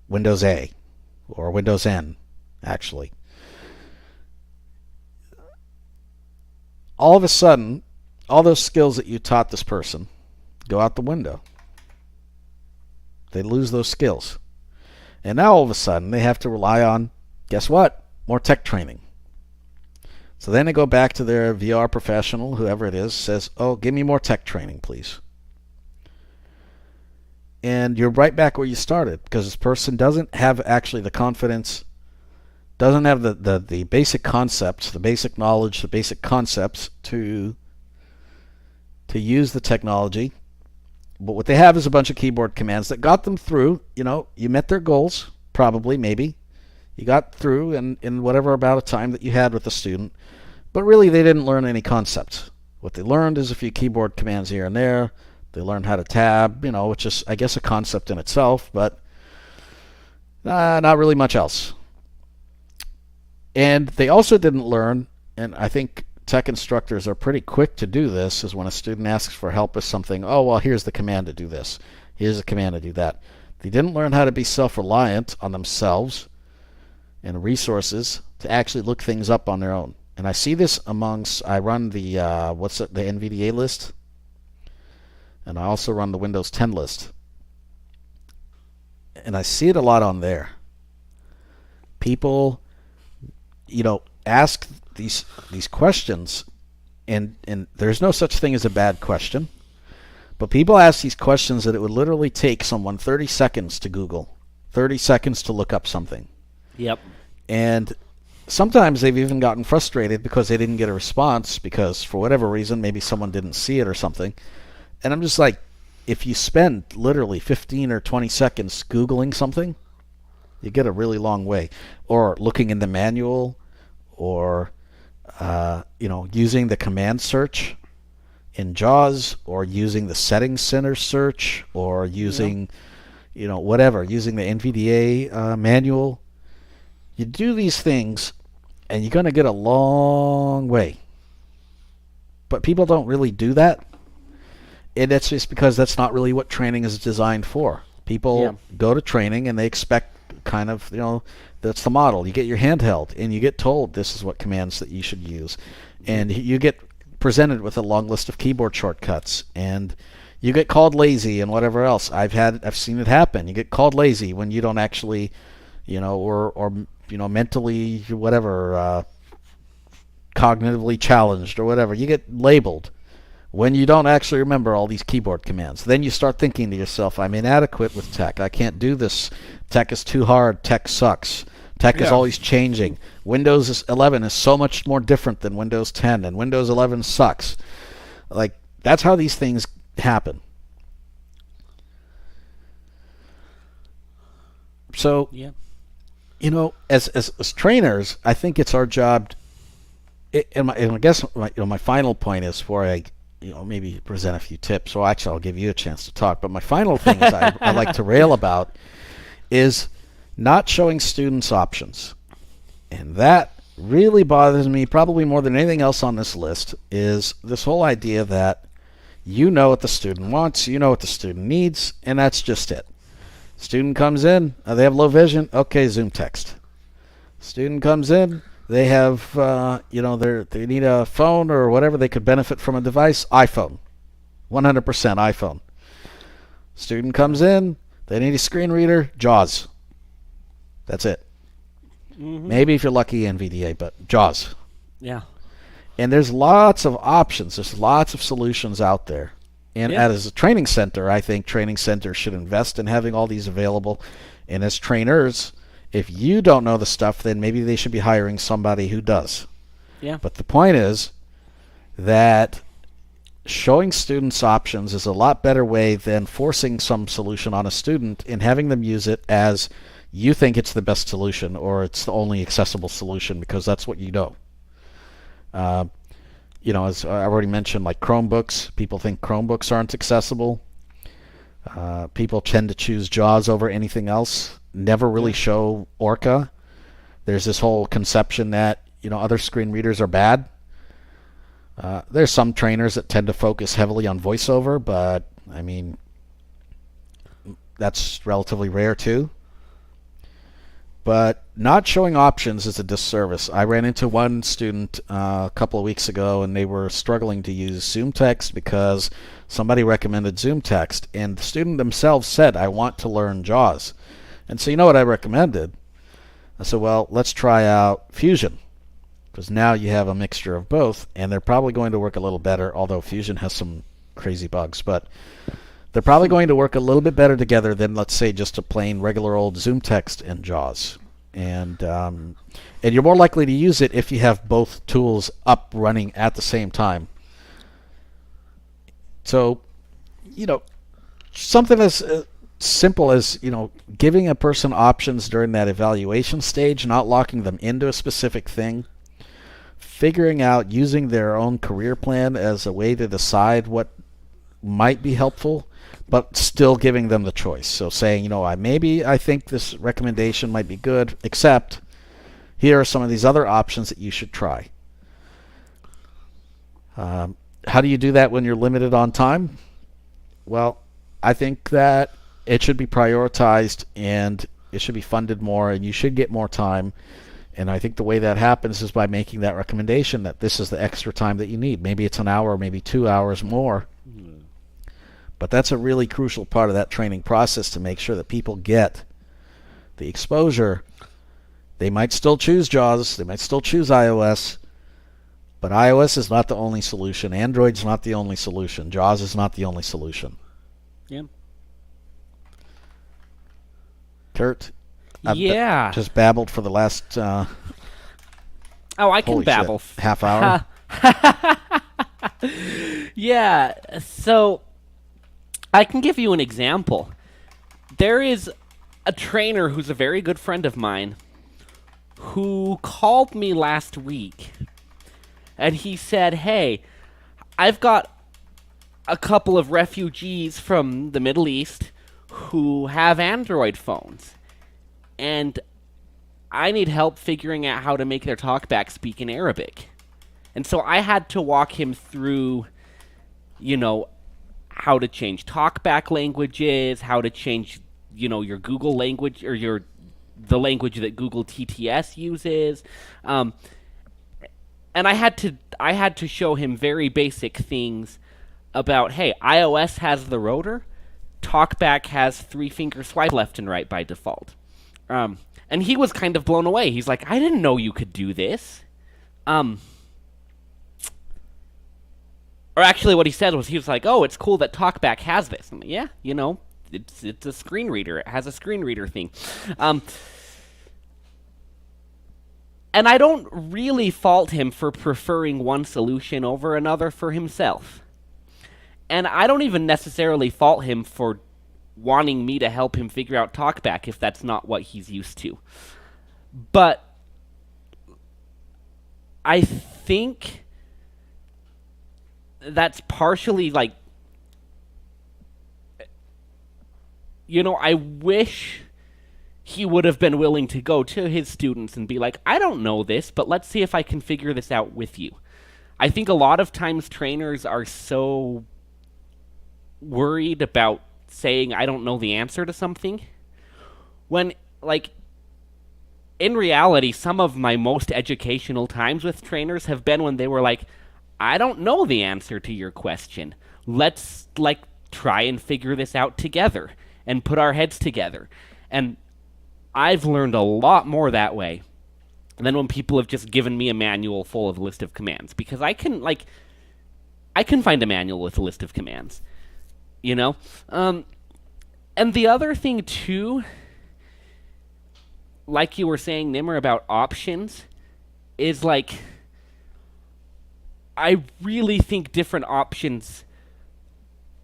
Windows A or Windows N, actually. All of a sudden, all those skills that you taught this person go out the window. They lose those skills. And now all of a sudden they have to rely on, guess what? More tech training. So then they go back to their VR professional, whoever it is, says, oh, give me more tech training, please. And you're right back where you started, because this person doesn't have actually the confidence, doesn't have the basic concepts, the basic knowledge, the basic concepts to use the technology. But what they have is a bunch of keyboard commands that got them through. You met their goals, probably, maybe. You got through in whatever amount of time that you had with the student. But really, they didn't learn any concepts. What they learned is a few keyboard commands here and there. They learned how to tab, which is, I guess, a concept in itself, but not really much else. And they also didn't learn, and I think tech instructors are pretty quick to do this, is when a student asks for help with something, oh, well, here's the command to do this. Here's the command to do that. They didn't learn how to be self-reliant on themselves and resources to actually look things up on their own. And I see this I run the NVDA list, and I also run the Windows 10 list. And I see it a lot on there. People, ask these questions, and there's no such thing as a bad question. But people ask these questions that it would literally take someone 30 seconds to Google, 30 seconds to look up something. Yep. And sometimes they've even gotten frustrated because they didn't get a response because for whatever reason, maybe someone didn't see it or something. And I'm just like, if you spend literally 15 or 20 seconds Googling something, you get a really long way. Or looking in the manual, or using the command search in JAWS, or using the settings center search, or using, whatever, using the NVDA manual. You do these things, and you're going to get a long way. But people don't really do that. And that's just because that's not really what training is designed for. People go to training, and they expect kind of, that's the model. You get your handheld, and you get told this is what commands that you should use. And you get presented with a long list of keyboard shortcuts, and you get called lazy and whatever else. I've seen it happen. You get called lazy when you don't actually, or mentally, whatever, cognitively challenged or whatever. You get labeled when you don't actually remember all these keyboard commands. Then you start thinking to yourself, I'm inadequate with tech. I can't do this. Tech is too hard. Tech sucks. Tech is always changing. Windows 11 is so much more different than Windows 10, and Windows 11 sucks. Like, that's how these things happen. So, as trainers, I think it's our job. And I guess my final point is, before I maybe present a few tips. Well, actually, I'll give you a chance to talk. But my final thing is I like to rail about is not showing students options. And that really bothers me, probably more than anything else on this list, is this whole idea that you know what the student wants, you know what the student needs, and that's just it. Student comes in, they have low vision, okay, zoom text. Student comes in, they have, they need a phone or whatever, they could benefit from a device, iPhone. 100% iPhone. Student comes in, they need a screen reader, JAWS. That's it. Mm-hmm. Maybe if you're lucky, NVDA, but JAWS. Yeah. And there's lots of options. There's lots of solutions out there. And as a training center, I think training centers should invest in having all these available. And as trainers, if you don't know the stuff, then maybe they should be hiring somebody who does. Yeah. But the point is that showing students options is a lot better way than forcing some solution on a student and having them use it as you think it's the best solution or it's the only accessible solution because that's what you know. As I already mentioned, like Chromebooks, people think Chromebooks aren't accessible. People tend to choose JAWS over anything else. Never really show Orca. There's this whole conception that other screen readers are bad. There's some trainers that tend to focus heavily on VoiceOver, but I mean that's relatively rare too. But not showing options is a disservice. I ran into one student a couple of weeks ago, and they were struggling to use ZoomText because somebody recommended ZoomText, and the student themselves said, I want to learn JAWS. And so you know what I recommended? I said, well, let's try out Fusion. because now you have a mixture of both, and they're probably going to work a little better, although Fusion has some crazy bugs. But they're probably going to work a little bit better together than, let's say, just a plain regular old Zoom text in JAWS. And you're more likely to use it if you have both tools up running at the same time. So, something as simple as, giving a person options during that evaluation stage, not locking them into a specific thing, figuring out using their own career plan as a way to decide what might be helpful, but still giving them the choice. So saying, I think this recommendation might be good, except here are some of these other options that you should try. How do you do that when you're limited on time? Well, I think that it should be prioritized and it should be funded more and you should get more time. And I think the way that happens is by making that recommendation that this is the extra time that you need. Maybe it's an hour, maybe 2 hours more. But that's a really crucial part of that training process to make sure that people get the exposure. They might still choose JAWS, they might still choose iOS, but iOS is not the only solution. Android's not the only solution. JAWS is not the only solution. Yeah. Kurt? Yeah. I've just babbled for the last I can holy babble. shit, half hour. Yeah, so I can give you an example. There is a trainer who's a very good friend of mine who called me last week and he said, "Hey, I've got a couple of refugees from the Middle East who have Android phones, and I need help figuring out how to make their talkback speak in Arabic." And so I had to walk him through, how to change talkback languages, how to change, your Google language or the language that Google TTS uses. And I had to show him very basic things about, hey, iOS has the rotor, TalkBack has 3-finger swipe left and right by default. And he was kind of blown away. He's like, I didn't know you could do this. Or actually what he said was, he was like, oh, it's cool that TalkBack has this. I'm like, yeah, it's a screen reader. It has a screen reader thing. And I don't really fault him for preferring one solution over another for himself. And I don't even necessarily fault him for wanting me to help him figure out TalkBack if that's not what he's used to. But I think that's partially I wish he would have been willing to go to his students and be like, I don't know this, but let's see if I can figure this out with you. I think a lot of times trainers are so worried about saying, I don't know the answer to something, when, in reality, some of my most educational times with trainers have been when they were like, I don't know the answer to your question. Let's, try and figure this out together and put our heads together. And I've learned a lot more that way than when people have just given me a manual full of a list of commands, because I can find a manual with a list of commands, and the other thing too, like you were saying, Nimmer, about options, is I really think different options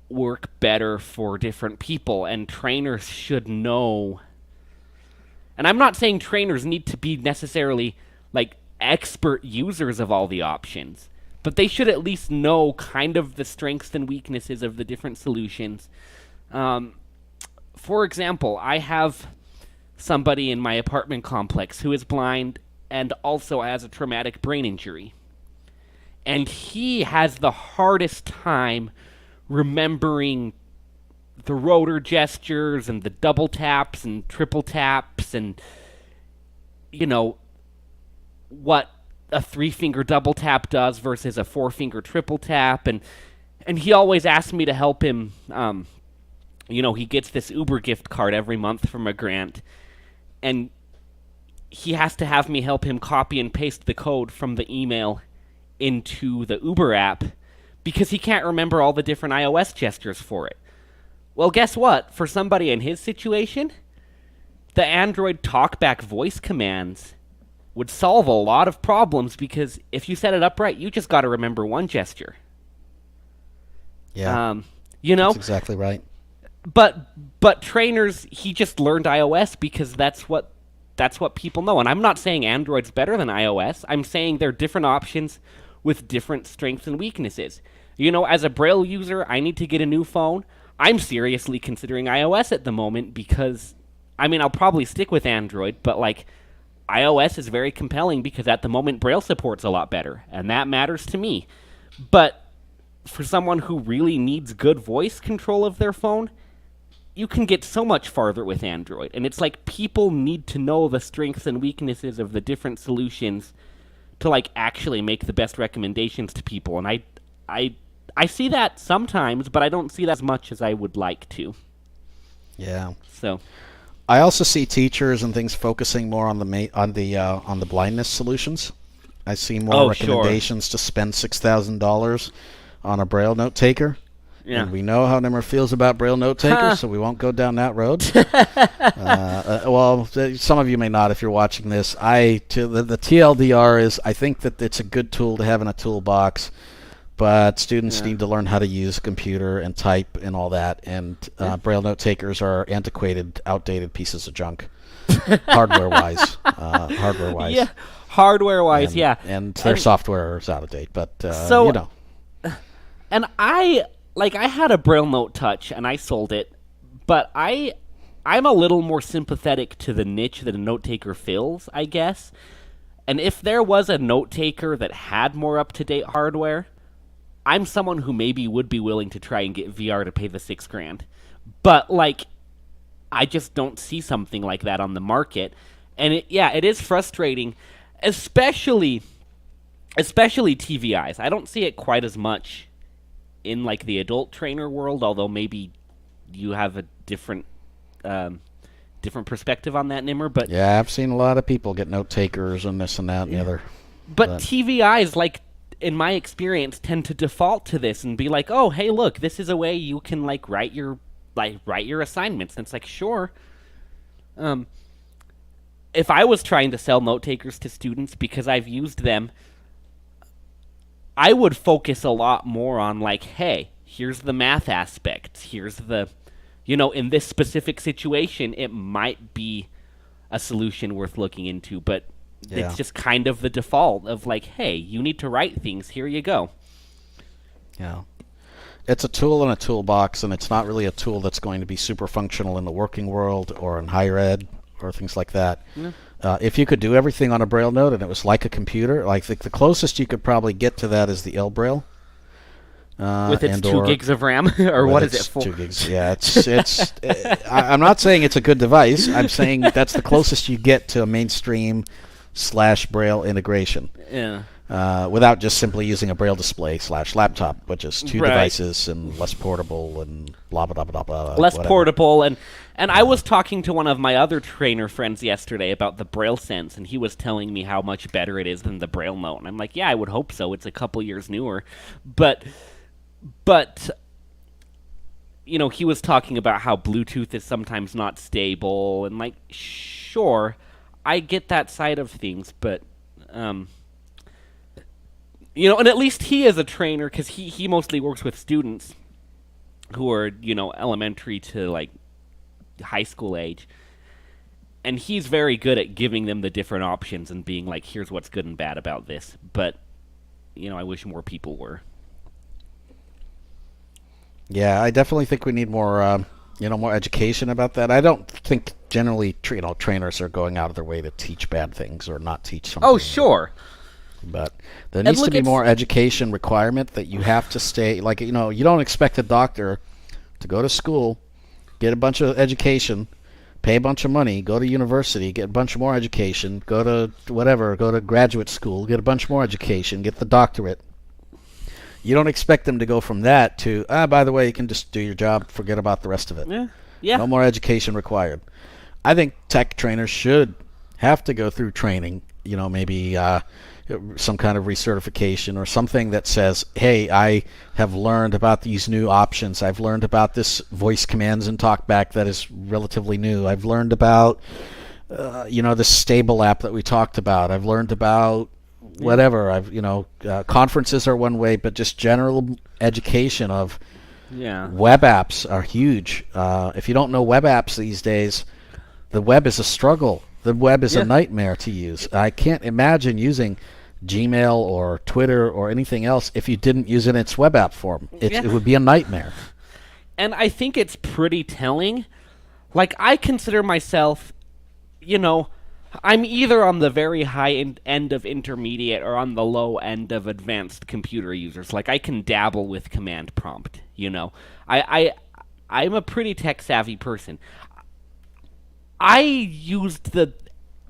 work better for different people, and trainers should know. And I'm not saying trainers need to be necessarily, expert users of all the options, but they should at least know kind of the strengths and weaknesses of the different solutions. For example, I have somebody in my apartment complex who is blind and also has a traumatic brain injury. And he has the hardest time remembering the rotor gestures and the double taps and triple taps and, what a 3-finger double tap does versus a 4-finger triple tap. And he always asks me to help him. He gets this Uber gift card every month from a grant. And he has to have me help him copy and paste the code from the email into the Uber app because he can't remember all the different iOS gestures for it. Well, guess what? For somebody in his situation, the Android TalkBack voice commands would solve a lot of problems because if you set it up right, you just got to remember one gesture. Yeah, You know, that's exactly right. but trainers, he just learned iOS because that's what people know. And I'm not saying Android's better than iOS. I'm saying they're different options with different strengths and weaknesses. You know, as a Braille user, I need to get a new phone. I'm seriously considering iOS at the moment because, I mean, I'll probably stick with Android, but like, iOS is very compelling because at the moment Braille support's a lot better, and that matters to me. But for someone who really needs good voice control of their phone, you can get so much farther with Android. And it's like people need to know the strengths and weaknesses of the different solutions to like actually make the best recommendations to people. And I see that sometimes, but I don't see that as much as I would like to. Yeah. So I also see teachers and things focusing more on the blindness solutions. I see more recommendations to spend $6,000 on a Braille note taker. yeah. And we know how Nimmer feels about Braille note takers, so we won't go down that road. Well, some of you may not if you're watching this. The TLDR is I think that it's a good tool to have in a toolbox, but students need to learn how to use a computer and type and all that. And Braille note takers are antiquated, outdated pieces of junk, hardware-wise. Yeah, hardware-wise, yeah. And their software is out of date, but So- you know. And I had a Braille Note Touch and I sold it, but I'm a little more sympathetic to the niche that a note taker fills, I guess. And if there was a note taker that had more up-to-date hardware, I'm someone who maybe would be willing to try and get VR to pay the $6,000. But like, I just don't see something like that on the market. And it is frustrating, especially TVIs. I don't see it quite as much in like the adult trainer world, although maybe you have a different perspective on that, Nimmer. But Yeah, I've seen a lot of people get note takers and this and that and the other. But TVIs, like, in my experience, tend to default to this and be like, "Oh, hey, look, this is a way you can like write your assignments." And it's like, sure. If I was trying to sell note takers to students because I've used them, I would focus a lot more on like, "Hey, here's the math aspects. Here's the, in this specific situation, it might be a solution worth looking into." But it's just kind of the default of like, hey, you need to write things. Here you go. Yeah. It's a tool in a toolbox, and it's not really a tool that's going to be super functional in the working world or in higher ed or things like that. Yeah. If you could do everything on a Braille note and it was like a computer, like the closest you could probably get to that is the L Braille. With its 2 gigs of RAM, or what is it for? 2 gigs. Yeah, it's. I'm not saying it's a good device. I'm saying that's the closest you get to a mainstream / Braille integration. Yeah. Without just simply using a Braille display / laptop, which is 2 Right. devices and less portable and blah blah blah blah blah. Less whatever. portable, and I was talking to one of my other trainer friends yesterday about the Braille Sense, and he was telling me how much better it is than the Braille Note, and I'm like, yeah, I would hope so. It's a couple years newer, but he was talking about how Bluetooth is sometimes not stable, and like, sure, I get that side of things, but and at least he is a trainer because he mostly works with students who are elementary to like high school age, and he's very good at giving them the different options and being like, here's what's good and bad about this. But I wish more people were. Yeah, I definitely think we need more, more education about that. I don't think generally, trainers are going out of their way to teach bad things or not teach something. Oh, sure. But there needs to be more education requirement that you have to stay, like, you don't expect a doctor to go to school, get a bunch of education, pay a bunch of money, go to university, get a bunch more education, go to graduate school, get a bunch more education, get the doctorate. You don't expect them to go from that to, by the way, you can just do your job, forget about the rest of it. Yeah. No more education required. I think tech trainers should have to go through training, maybe some kind of recertification or something that says, hey, I have learned about these new options. I've learned about this voice commands and talkback that is relatively new. I've learned about, this stable app that we talked about. I've learned about whatever. Conferences are one way, but just general education of web apps are huge. If you don't know web apps these days, the web is a struggle. The web is a nightmare to use. I can't imagine using Gmail or Twitter or anything else if you didn't use it in its web app form. It would be a nightmare. And I think it's pretty telling. Like, I consider myself, I'm either on the very high end of intermediate or on the low end of advanced computer users. Like, I can dabble with command prompt, I'm a pretty tech-savvy person. I used the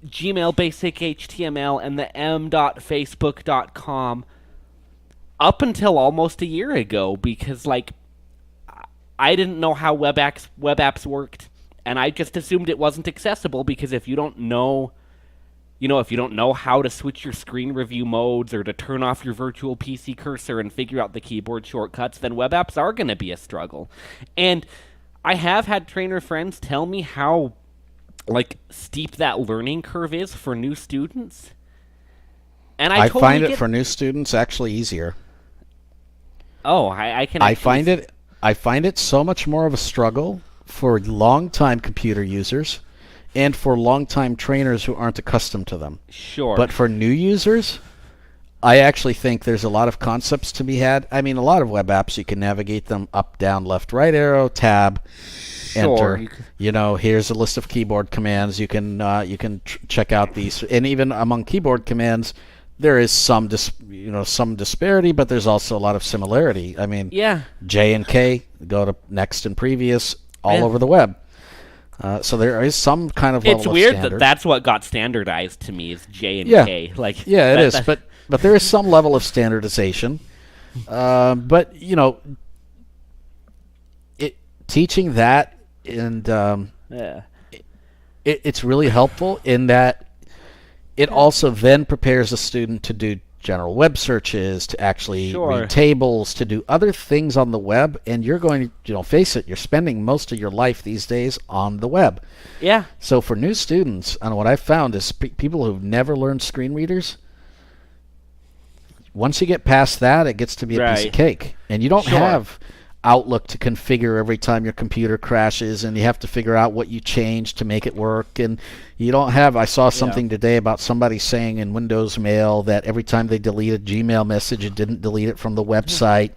Gmail basic HTML and the m.facebook.com up until almost a year ago because, I didn't know how web apps worked, and I just assumed it wasn't accessible because if you don't know how to switch your screen review modes or to turn off your virtual PC cursor and figure out the keyboard shortcuts, then web apps are going to be a struggle. And I have had trainer friends tell me how steep that learning curve is for new students. And I totally find it for new students actually easier. Oh, I can. I find it so much more of a struggle for long-time computer users and for long-time trainers who aren't accustomed to them. Sure. But for new users, I actually think there's a lot of concepts to be had. I mean, a lot of web apps, you can navigate them up, down, left, right arrow, tab, enter. Here's a list of keyboard commands. You can check out these, and even among keyboard commands, there is some disparity, but there's also a lot of similarity. I mean, J and K go to next and previous all over the web. So there is some kind of level of standard. It's weird that's what got standardized to me is J and K. It is, but there is some level of standardization. But teaching that and it's really helpful in that it also then prepares a student to do general web searches, to actually read tables, to do other things on the web, and you're going to, face it, you're spending most of your life these days on the web. Yeah. So for new students, and what I've found is people who've never learned screen readers, once you get past that, it gets to be a piece of cake. And you don't have Outlook to configure every time your computer crashes, and you have to figure out what you changed to make it work. And you don't have, I saw something today about somebody saying in Windows Mail that every time they delete a Gmail message, it didn't delete it from the website.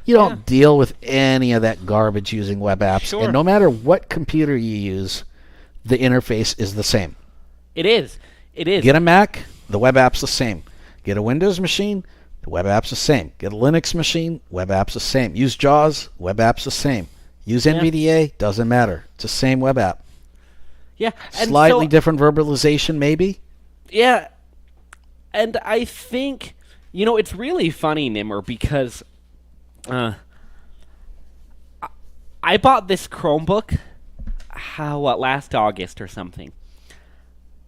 You don't deal with any of that garbage using web apps. And no matter what computer you use, the interface is the same. It is. Get a Mac, the web app's the same. Get a Windows machine, the web app's the same. Get a Linux machine, web app's the same. Use JAWS, web app's the same. Use NVDA, doesn't matter. It's the same web app. Yeah. And slightly different verbalization, maybe. Yeah. And I think, it's really funny, Nimmer, because I bought this Chromebook, last August or something.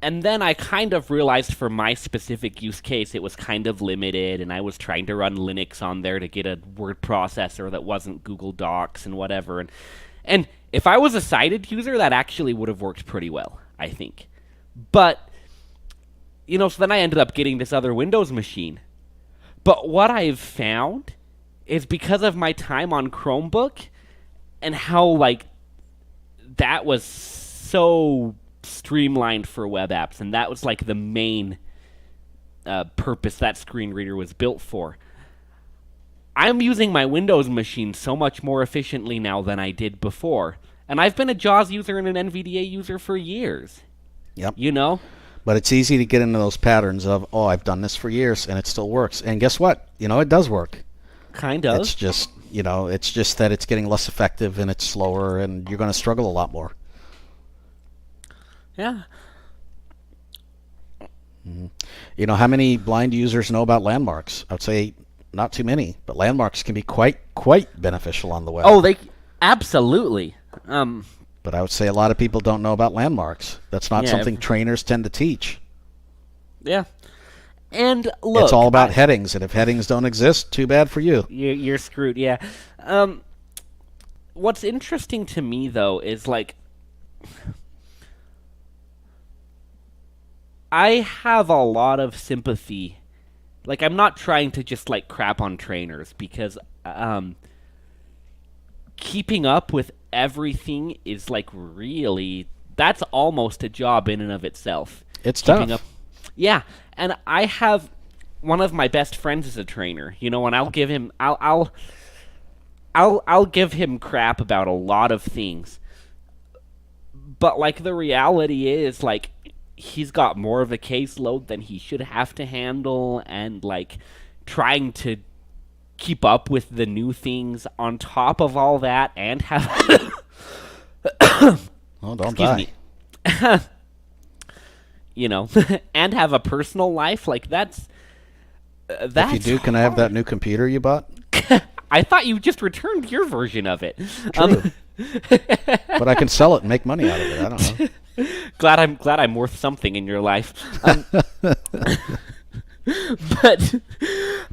And then I kind of realized for my specific use case, it was kind of limited, and I was trying to run Linux on there to get a word processor that wasn't Google Docs and whatever. And if I was a sighted user, that actually would have worked pretty well, I think. But, so then I ended up getting this other Windows machine. But what I've found is because of my time on Chromebook and how, that was so streamlined for web apps, and that was the main purpose that screen reader was built for. I'm using my Windows machine so much more efficiently now than I did before, and I've been a JAWS user and an NVDA user for years. Yep. But it's easy to get into those patterns of, I've done this for years and it still works. And guess what? It does work. Kind of. It's just, it's just that it's getting less effective and it's slower and you're going to struggle a lot more. Yeah. Mm-hmm. How many blind users know about landmarks? I would say not too many, but landmarks can be quite beneficial on the web. Oh, they absolutely. But I would say a lot of people don't know about landmarks. That's not Yeah, something trainers tend to teach. Yeah. And look, It's all about headings, and if headings don't exist, too bad for you. you're screwed. Yeah. What's interesting to me though is like, I have a lot of sympathy. Like, I'm not trying to just like crap on trainers because keeping up with everything is like really, that's almost a job in and of itself. It's Keeping tough. up. Yeah, and I have one of my best friends is a trainer, you know, and I'll give him I'll give him crap about a lot of things. But like the reality is like he's got more of a caseload than he should have to handle, and like trying to keep up with the new things on top of all that and have Oh, don't excuse die. me. You know, and have a personal life, like that's If you do, can I have that new computer you bought? I thought you just returned your version of it. True. But I can sell it and make money out of it. I don't know. Glad I'm worth something in your life.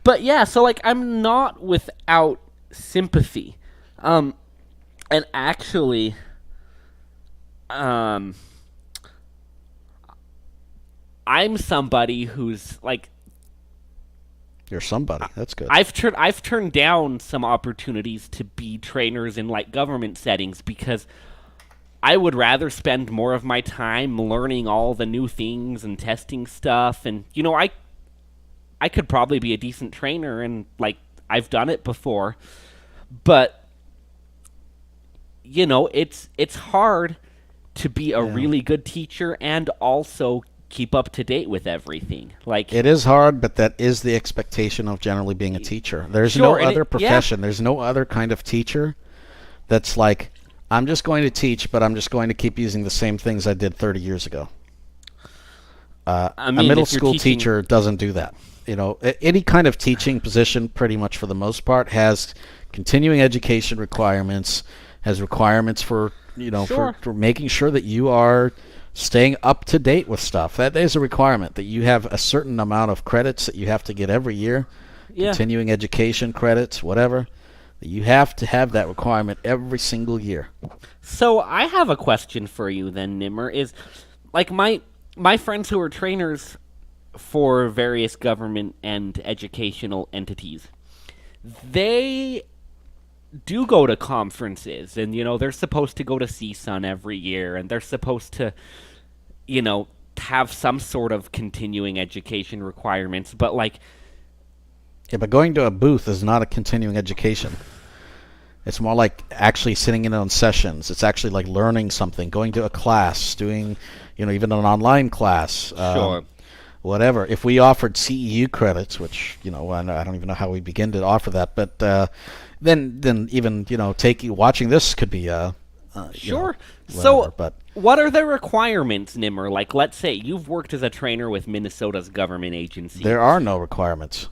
But yeah, so like I'm not without sympathy, and actually, I'm somebody who's like You're somebody. That's good. I've turned down some opportunities to be trainers in like government settings because I would rather spend more of my time learning all the new things and testing stuff, and you know I could probably be a decent trainer, and like I've done it before, but you know it's hard to be a really good teacher and also keep up to date with everything. Like It is hard, but that is the expectation of generally being a teacher. There's Sure, no and other yeah. profession. There's no other kind of teacher that's like, I'm just going to teach, but I'm just going to keep using the same things I did 30 years ago. I A mean, middle if you're school teaching- teacher doesn't do that. You know, any kind of teaching position, pretty much for the most part, has continuing education requirements, has requirements for, you know, Sure. for making sure that you are staying up to date with stuff. That is a requirement, that you have a certain amount of credits that you have to get every year, Yeah. continuing education credits, whatever. That you have to have that requirement every single year. So I have a question for you then, Nimmer. Is like my friends who are trainers for various government and educational entities, they do go to conferences, and you know they're supposed to go to CSUN every year, and they're supposed to, you know, have some sort of continuing education requirements. But like, Yeah, but going to a booth is not a continuing education. It's more like actually sitting in on sessions. It's actually like learning something, going to a class, doing, you know, even an online class. Sure. Whatever. If we offered CEU credits, which, you know, I don't even know how we begin to offer that, but then even, you know, watching this could be Sure. whatever, So, but what are the requirements, Nimmer? Like, let's say you've worked as a trainer with Minnesota's government agency. there are no requirements.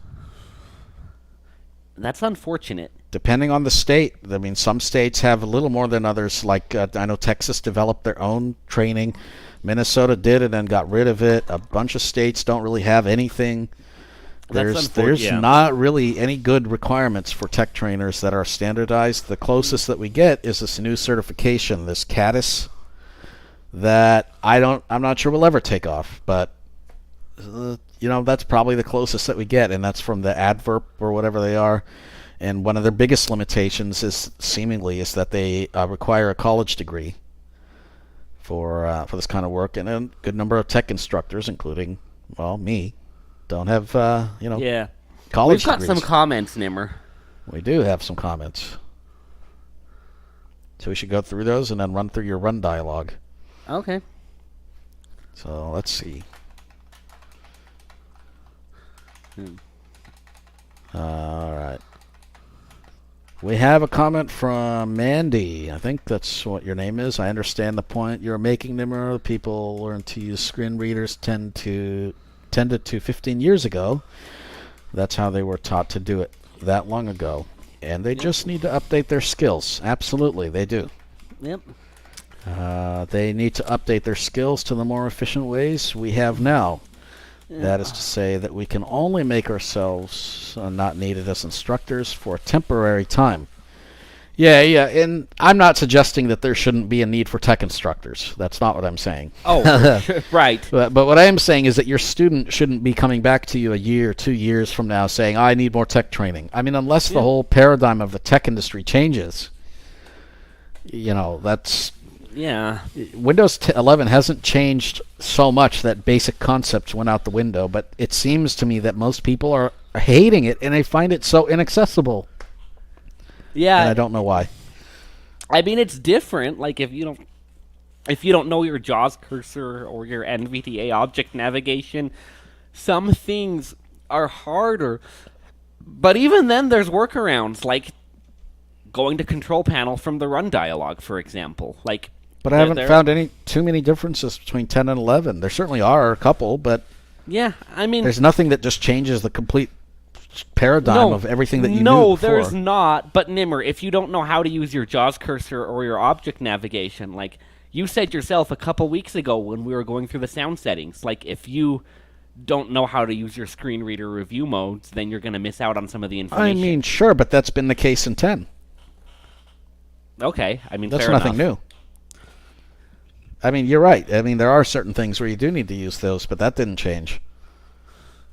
That's unfortunate. Depending on the state, I mean, some states have a little more than others. Like I know Texas developed their own training. Minnesota did and then got rid of it. A bunch of states don't really have anything. There's yeah. not really any good requirements for tech trainers that are standardized. The closest that we get is this new certification, this CADIS, that I'm not sure will ever take off, but you know, that's probably the closest that we get, and that's from the Adverb or whatever they are. And one of their biggest limitations is seemingly that they require a college degree for this kind of work, and a good number of tech instructors, including, well, me, don't have you know, Yeah. college We've got degrees. some comments, Nimmer. We do have some comments, so we should go through those and then run through your run dialogue. Okay. So let's see. All right. We have a comment from Mandy. I think that's what your name is. I understand the point you're making, Nimmer. People learn to use screen readers tended to 15 years ago. That's how they were taught to do it that long ago. And they just need to update their skills. Absolutely, they do. Yep. They need to update their skills to the more efficient ways we have now. That is to say that we can only make ourselves not needed as instructors for a temporary time. Yeah, and I'm not suggesting that there shouldn't be a need for tech instructors. That's not what I'm saying. Oh, right. But what I am saying is that your student shouldn't be coming back to you a year, 2 years from now saying, I need more tech training. I mean, unless the whole paradigm of the tech industry changes, that's... Yeah. Windows 11 hasn't changed so much that basic concepts went out the window, but it seems to me that most people are hating it and they find it so inaccessible. Yeah. And I don't know why. I mean, it's different. Like if you don't know your JAWS cursor or your NVDA object navigation, some things are harder. But even then, there's workarounds, like going to control panel from the run dialog, for example. But I haven't found too many differences between 10 and 11. There certainly are a couple, but yeah, I mean, there's nothing that just changes the complete paradigm of everything that you knew No, before. there's not. But Nimmer, if you don't know how to use your JAWS cursor or your object navigation, like you said yourself a couple weeks ago when we were going through the sound settings, like if you don't know how to use your screen reader review modes, then you're going to miss out on some of the information. I mean, sure, but that's been the case in 10. Okay, I mean, that's fair nothing enough. new. I mean, you're right. I mean, there are certain things where you do need to use those, but that didn't change.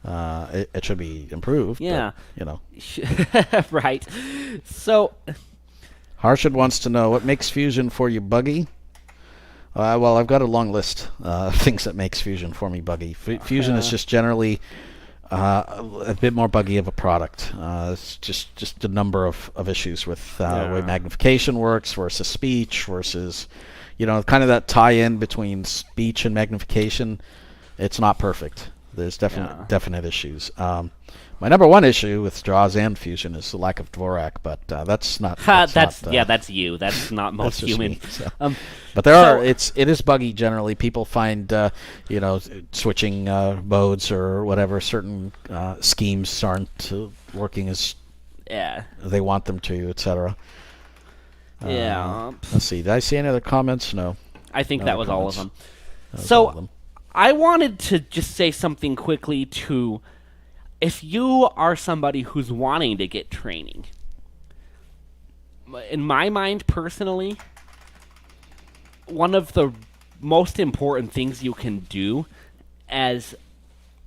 It should be improved. Yeah. But, right. So, Harshad wants to know, what makes Fusion for you buggy? Well, I've got a long list of things that makes Fusion for me buggy. Fusion is just generally a bit more buggy of a product. It's just a number of issues with the way magnification works versus speech versus... kind of that tie-in between speech and magnification. It's not perfect. There's definite issues. My number one issue with JAWS and Fusion is the lack of Dvorak, but that's not. That's you. That's not most that's human. Me, so. But it is buggy generally. People find switching modes or whatever, certain schemes aren't working as they want them to, etc. Yeah. Let's see. Did I see any other comments? No. I think No that was comments. all of them. All of them. I wanted to just say something quickly to, if you are somebody who's wanting to get training, in my mind personally, one of the most important things you can do as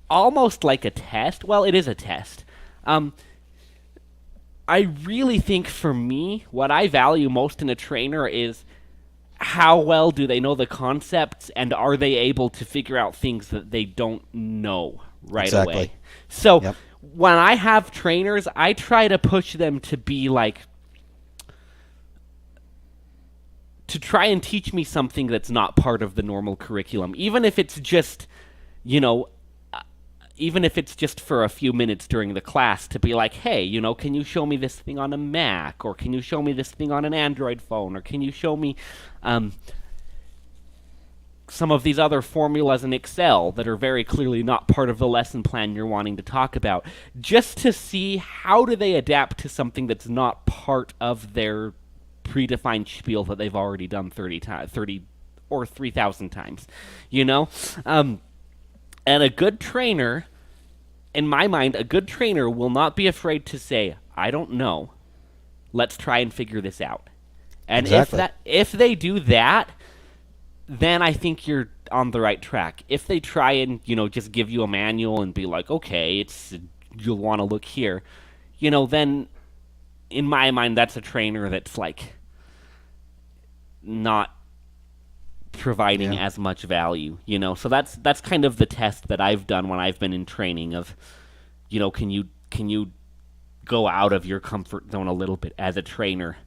almost like a test, well, it is a test, I really think for me, what I value most in a trainer is how well do they know the concepts and are they able to figure out things that they don't know right away. So when I have trainers, I try to push them to be like, to try and teach me something that's not part of the normal curriculum, even if it's just, even if it's just for a few minutes during the class, to be like, hey, can you show me this thing on a Mac? Or can you show me this thing on an Android phone? Or can you show me some of these other formulas in Excel that are very clearly not part of the lesson plan you're wanting to talk about? Just to see how do they adapt to something that's not part of their predefined spiel that they've already done 30 or 3,000 times, And a good trainer, in my mind, a good trainer will not be afraid to say, I don't know. Let's try and figure this out. And if they do that, then I think you're on the right track. If they try and, just give you a manual and be like, okay, you'll want to look here, then in my mind, that's a trainer that's like not providing as much value, so that's kind of the test that I've done when I've been in training of, can you go out of your comfort zone a little bit as a trainer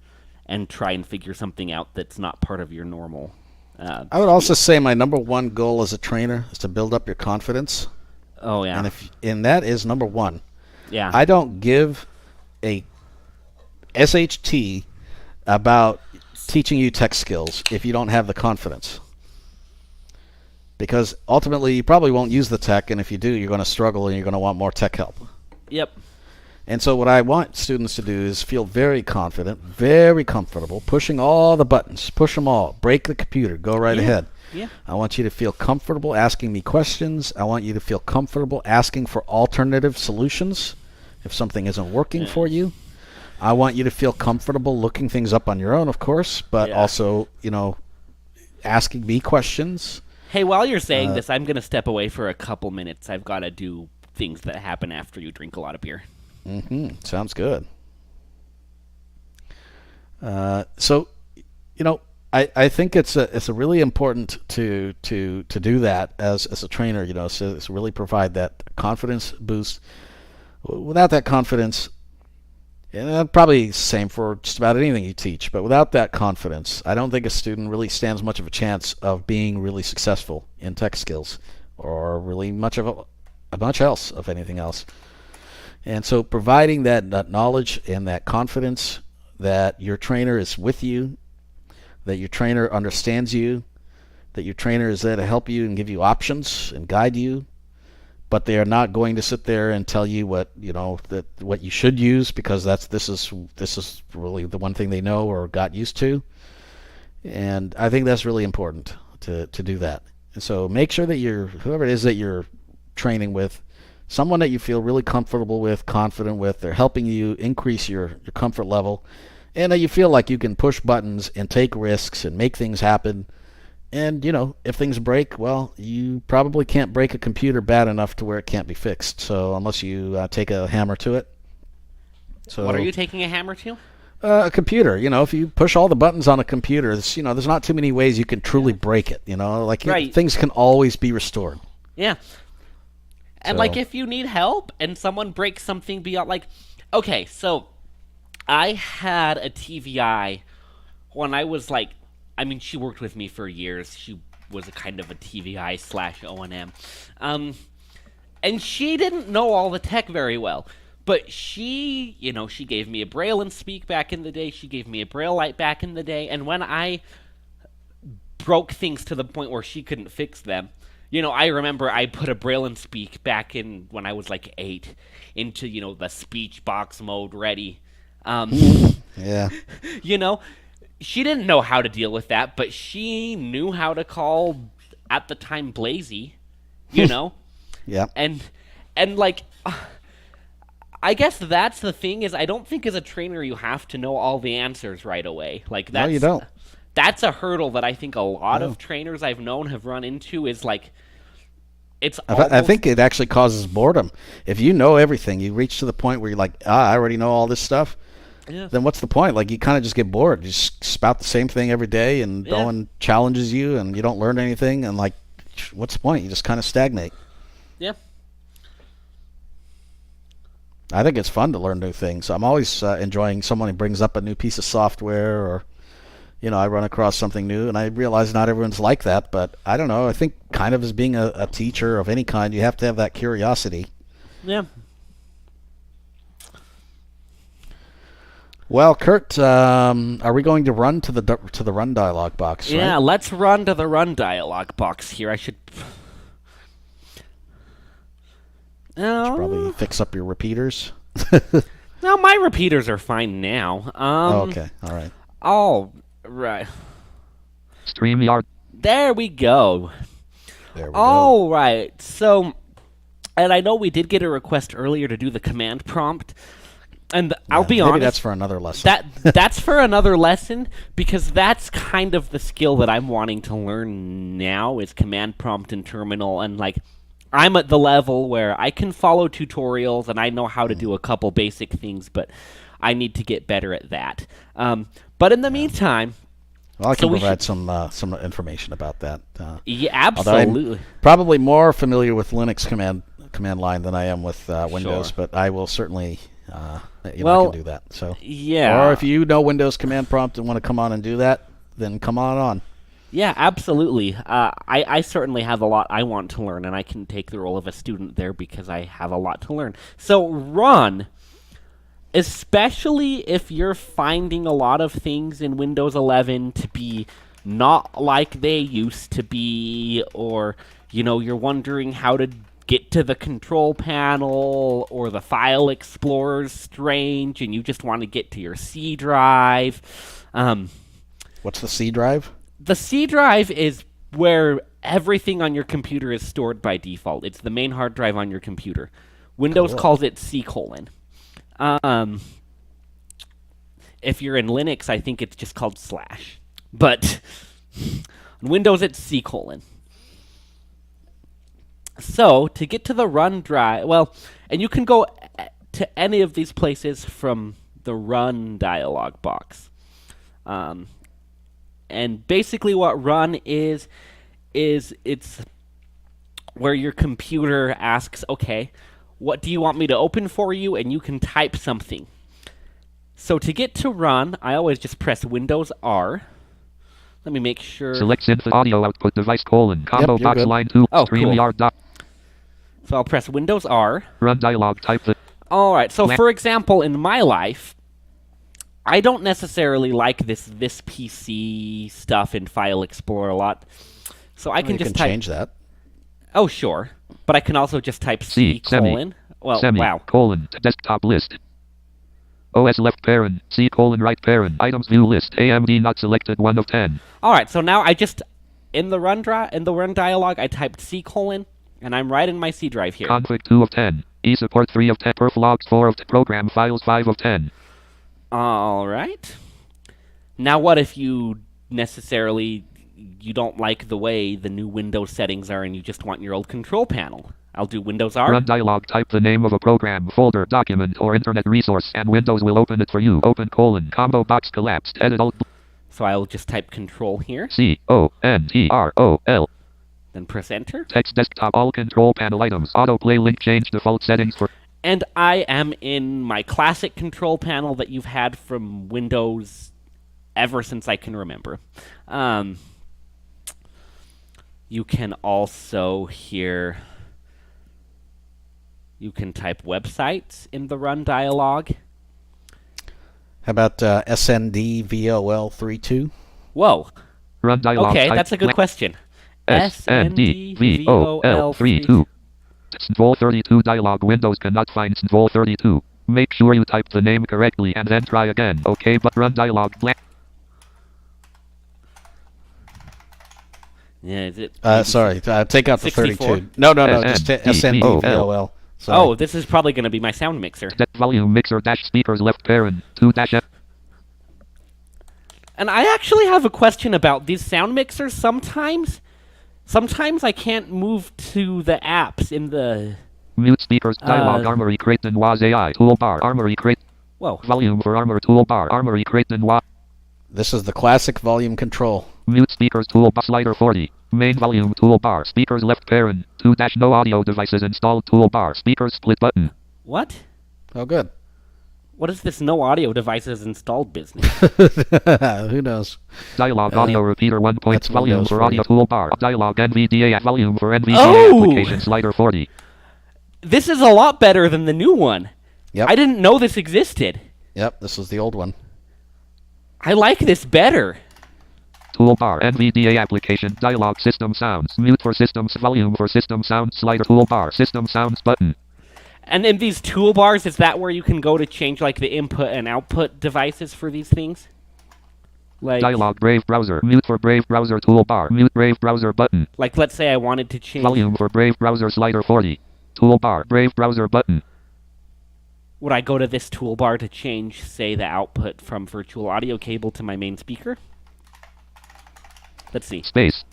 and try and figure something out that's not part of your normal I would also say my number one goal as a trainer is to build up your confidence. Oh yeah. And that is number one. Yeah. I don't give a SHT about teaching you tech skills if you don't have the confidence. Because ultimately you probably won't use the tech, and if you do, you're going to struggle and you're going to want more tech help. Yep. And so what I want students to do is feel very confident, very comfortable, pushing all the buttons, push them all, break the computer, go right ahead. Yeah. I want you to feel comfortable asking me questions. I want you to feel comfortable asking for alternative solutions if something isn't working for you. I want you to feel comfortable looking things up on your own, of course, but also, asking me questions. Hey, while you're saying this, I'm going to step away for a couple minutes. I've got to do things that happen after you drink a lot of beer. Sounds good. So, I think it's a really important to do that as a trainer. So really provide that confidence boost. Without that confidence, and probably the same for just about anything you teach, but without that confidence, I don't think a student really stands much of a chance of being really successful in tech skills, or really much else of anything else. And so providing that knowledge and that confidence that your trainer is with you, that your trainer understands you, that your trainer is there to help you and give you options and guide you, but they are not going to sit there and tell you what you should use, because this is really the one thing they know or got used to. And I think that's really important to do that. And so make sure that whoever it is that you're training with, someone that you feel really comfortable with, confident with, they're helping you increase your comfort level, and that you feel like you can push buttons and take risks and make things happen. And, if things break, well, you probably can't break a computer bad enough to where it can't be fixed. So unless you take a hammer to it. So what are you taking a hammer to? A computer. If you push all the buttons on a computer, there's not too many ways you can truly break it. Things can always be restored. Yeah. And, if you need help and someone breaks something beyond, okay, so I had a TVI when I was, she worked with me for years. She was a kind of a TVI / O&M. And she didn't know all the tech very well. But she gave me a Braille and Speak back in the day. She gave me a Braille Light back in the day. And when I broke things to the point where she couldn't fix them, I remember I put a Braille and Speak back in when I was 8 into, the speech box mode ready. Yeah. She didn't know how to deal with that, but she knew how to call, at the time, Blazy, Yeah. And I guess that's the thing, is I don't think as a trainer you have to know all the answers right away. No, you don't. That's a hurdle that I think a lot of trainers I've known have run into, is it's almost... I think it actually causes boredom. If you know everything, you reach to the point where you're like, I already know all this stuff. Yeah. Then what's the point? You kind of just get bored. You just spout the same thing every day, and no one challenges you, and you don't learn anything. And what's the point? You just kind of stagnate. Yeah. I think it's fun to learn new things. I'm always enjoying someone who brings up a new piece of software, or I run across something new, and I realize not everyone's like that. But I don't know. I think kind of as being a teacher of any kind, you have to have that curiosity. Yeah. Well, Kurt, are we going to run to the run dialog box? Yeah, right? Let's run to the run dialog box here. I should probably fix up your repeaters. No, my repeaters are fine now. Okay, all right. All right. StreamYard. There we go. There we All go. right. So, and I know we did get a request earlier to do the command prompt. And I'll be honest, maybe that's for another lesson. That's for another lesson, because that's kind of the skill that I'm wanting to learn now, is command prompt and terminal. And I'm at the level where I can follow tutorials and I know how to do a couple basic things, but I need to get better at that. But in the meantime, well, I can provide some information about that. Yeah, absolutely. I'm probably more familiar with Linux command line than I am with Windows, Sure. but I will certainly. I can do that. So yeah. Or if you know Windows command prompt and want to come on and do that, then come on. Yeah, absolutely. I certainly have a lot I want to learn, and I can take the role of a student there because I have a lot to learn. So run, especially if you're finding a lot of things in Windows 11 to be not like they used to be, or you're wondering how to get to the control panel or the file explorer's strange and you just want to get to your C drive. What's the C drive? The C drive is where everything on your computer is stored by default. It's the main hard drive on your computer. Windows Cool. calls it C colon. If you're in Linux, I think it's just called slash. But on Windows, it's C colon. So, to get to the run drive, and you can go to any of these places from the run dialog box. And basically what run is it's where your computer asks, okay, what do you want me to open for you? And you can type something. So to get to run, I always just press Windows R. Let me make sure. Select synth audio output device : combo you're box good. line 2 Oh, StreamYard dot So I'll press Windows R. run dialog type the All right. So for example, in my life, I don't necessarily like this PC stuff in File Explorer a lot. So I can You just can type. change that. Oh, sure. But I can also just type C colon. Well, semi wow. colon desktop list. OS left parent, C colon right parent, items view list, AMD not selected 1 of 10. All right. So now I just in the run dialog, I typed C colon, and I'm right in my C drive here. Config 2 of 10. E-support 3 of 10. Perf logs 4 of 10. Program files 5 of 10. All right. Now, what if you don't like the way the new Windows settings are, and you just want your old control panel? I'll do Windows R. Run dialog type the name of a program, folder, document, or internet resource, and Windows will open it for you. Open colon combo box collapsed. Edit alt So I'll just type Control here, CONTROL. then press Enter. Text desktop all control panel items. Autoplay link change default settings for And I am in my classic control panel that you've had from Windows ever since I can remember. You can also here, you can type websites in the run dialog. How about SNDVOL32? Whoa. run dialog Okay, type that's a good question. SNDVOL32. SNVOL32 dialog. Windows cannot find SNVOL32. Make sure you type the name correctly and then try again. Okay, but run dialog blank. Yeah, is it? Sorry, take out the 64? 32. No, just SNDVOL. Sorry. Oh, this is probably going to be my sound mixer. Set volume mixer dash speakers left parent 2 dash F. And I actually have a question about these sound mixers. Sometimes I can't move to the apps in the... Mute speakers dialog Armory Crate and was AI toolbar Armory Crate Whoa. volume for Armor toolbar Armory Crate and was This is the classic volume control. mute speakers toolbar slider 40 main volume toolbar speakers left parent 2 dash no audio devices installed toolbar speakers split button. What? Oh, good. What is this no audio devices installed business? Who knows? Dialog audio repeater 1 point that's volume Windows for for audio you. toolbar dialog NVDA volume for NVDA Oh! application slider 40 This is a lot better than the new one. Yep. I didn't know this existed. Yep, this was the old one. I like this better. toolbar NVDA application dialog system sounds mute for systems volume for system sound slider toolbar system sounds button. And in these toolbars, is that where you can go to change like the input and output devices for these things? Like, Dialog Brave browser mute for Brave browser toolbar mute Brave browser button. like let's say I wanted to change. Volume for Brave browser slider 40 toolbar Brave browser button. Would I go to this toolbar to change, say, the output from virtual audio cable to my main speaker? Let's see. Space.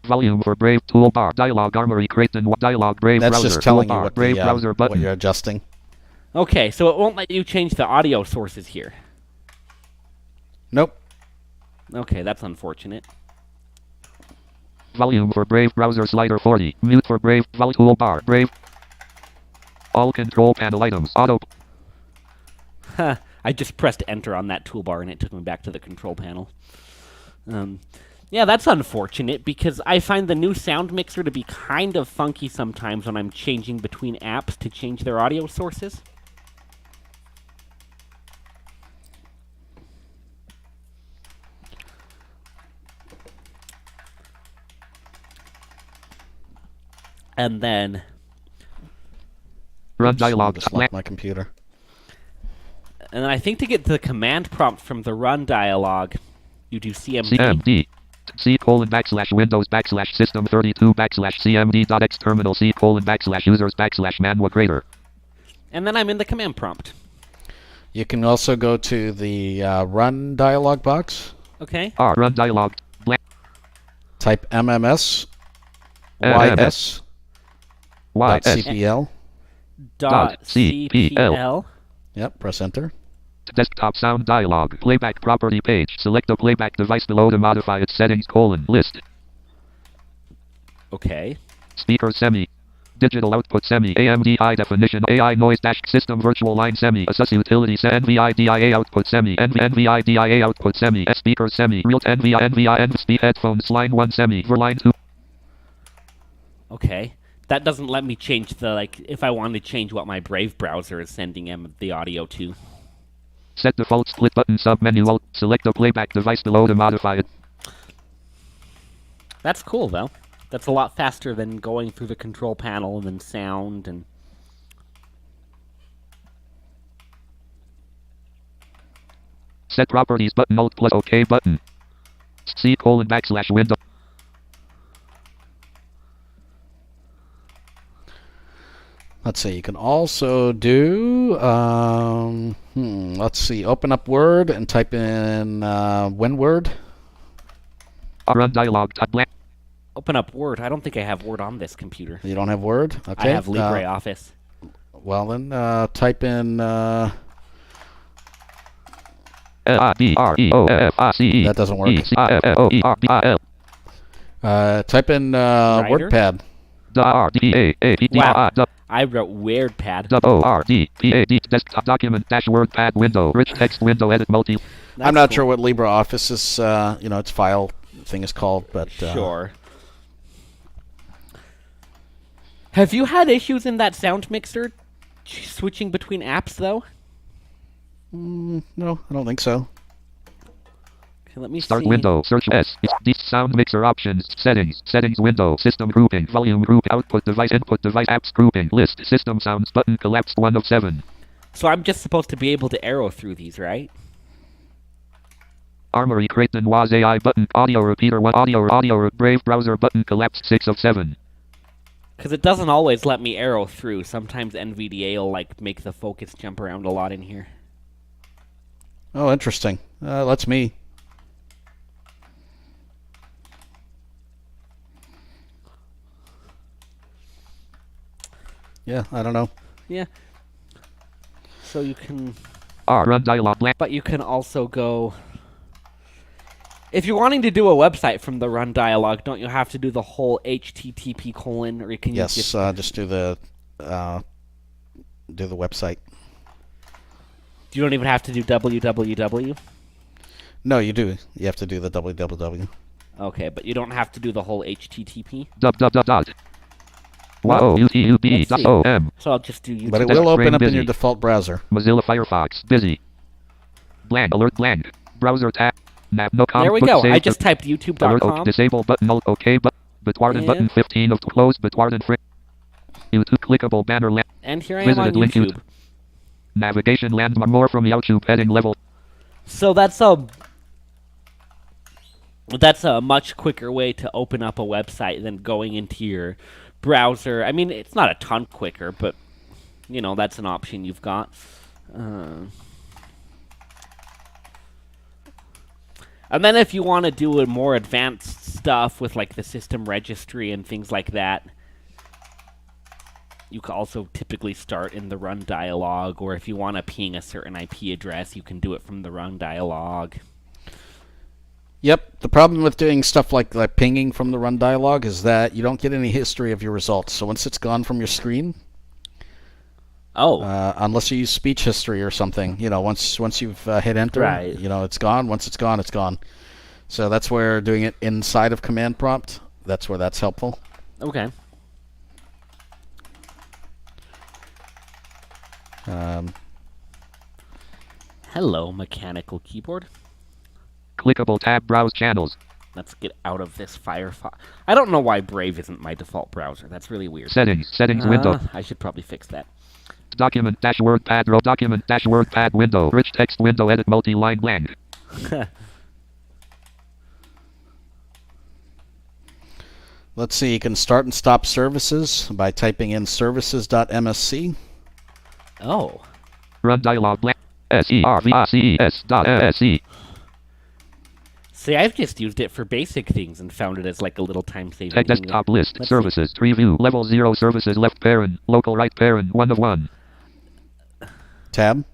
Volume for Brave toolbar dialog Armory Crate and dialog Brave That's browser just telling toolbar you what, Brave browser what button. you're adjusting. Okay, so it won't let you change the audio sources here. Nope. Okay, that's unfortunate. Volume for Brave browser slider 40 mute for Brave vol toolbar Brave. All control panel items auto. Huh. I just pressed enter on that toolbar and it took me back to the control panel. Yeah, that's unfortunate because I find the new sound mixer to be kind of funky sometimes when I'm changing between apps to change their audio sources. And then Run Oops, I dialog. just locked my computer. And then I think to get the command prompt from the run dialog, you do CMD. CMD. C:\\Windows /system32 /CMD.x terminal C:\users /manual creator. And then I'm in the command prompt. You can also go to the run dialog box. Okay. Run dialog. Blank. Type MMS MMS. YS.cpl. Dot CPL. CPL. Yep, press enter. Desktop sound dialog. Playback property page. Select the playback device below to modify its settings. List. Okay. Speaker semi. Digital output semi. AMD high definition. AI noise dash system virtual line semi. ASUS utility NVIDIA output semi. NVIDIA output semi. Speaker semi. Real NVIDIA speed headphones line 1 semi. Line 2. Okay. That doesn't let me change the, if I want to change what my Brave browser is sending him the audio to. Set default split button submenu. Alt. Select the playback device below to modify it. That's cool, though. That's a lot faster than going through the control panel and then sound and... Set properties button. Alt plus OK button. C:\window. Let's see. You can also do. Let's see. Open up Word and type in WinWord. Run dialog. Blank. Open up Word. I don't think I have Word on this computer. You don't have Word? Okay. I have LibreOffice. Well then, type in. LIBREOFICE. That doesn't work. ECIFOERBIL. Type in Writer? WordPad. Wow. I wrote WeirdPad. WORDPAD. Desktop document dash WordPad window. Rich text window edit multi. I'm not sure what LibreOffice is. Its file thing is called, but Sure. Have you had issues in that sound mixer switching between apps, though? No, I don't think so. Okay, let me Start see. window. Search S. These sound mixer options. Settings. Settings window. System grouping. Volume group. Output device. Input device. Apps grouping. List. System sounds button. Collapsed 1 of 7. So I'm just supposed to be able to arrow through these, right? Armory. Creighton was AI button. Audio repeater 1. Audio. Brave browser button. Collapsed 6 of 7. Because it doesn't always let me arrow through. Sometimes NVDA will make the focus jump around a lot in here. Oh, interesting. That's me. Yeah, I don't know. Yeah. So you can... Run dialog blank. But you can also go... If you're wanting to do a website from the run dialog, don't you have to do the whole HTTP colon, or can you Yes, just... just do the website. You don't even have to do www? No, you do. You have to do the www. Okay, but you don't have to do the whole HTTP? Dot. WOUTUB.OM. So I'll just do YouTube. But it That's will open screen up in busy. your default browser. Mozilla Firefox. Busy. Blank. Alert blank. Browser tab. Nav no com. There we Put go. save I to- just typed Alert youtube.com. disable button. Alt OK button. Bitwarden Yeah. button 15 of close. Bitwarden free. YouTube clickable banner lamp. And here I am on Visited link YouTube. Navigation landmark more from YouTube heading level. So that's a much quicker way to open up a website than going into your browser. I mean, it's not a ton quicker, but that's an option you've got. And then if you want to do a more advanced stuff with the system registry and things like that, you can also typically start in the run dialog, or if you want to ping a certain IP address, you can do it from the run dialog. Yep. The problem with doing stuff like pinging from the run dialog is that you don't get any history of your results. So once it's gone from your screen, Oh, unless you use speech history or something, once you've hit enter, Right. it's gone. Once it's gone, it's gone. So that's where doing it inside of command prompt, that's where that's helpful. okay. Hello, mechanical keyboard. Clickable tab. Browse channels. Let's get out of this Firefox. I don't know why Brave isn't my default browser. That's really weird. Settings. Settings window. I should probably fix that. Document dash WordPad row. Document dash WordPad window. Rich text window. Edit multi-line blank. Let's see, you can start and stop services by typing in services.msc. Oh. Run dialog blank. services.msc. See, I've just used it for basic things and found it as like a little time-saving Tech thing. desktop list. Let's Services. Tree view. Level 0 services left parent. Local right parent. 1 of 1. Tab.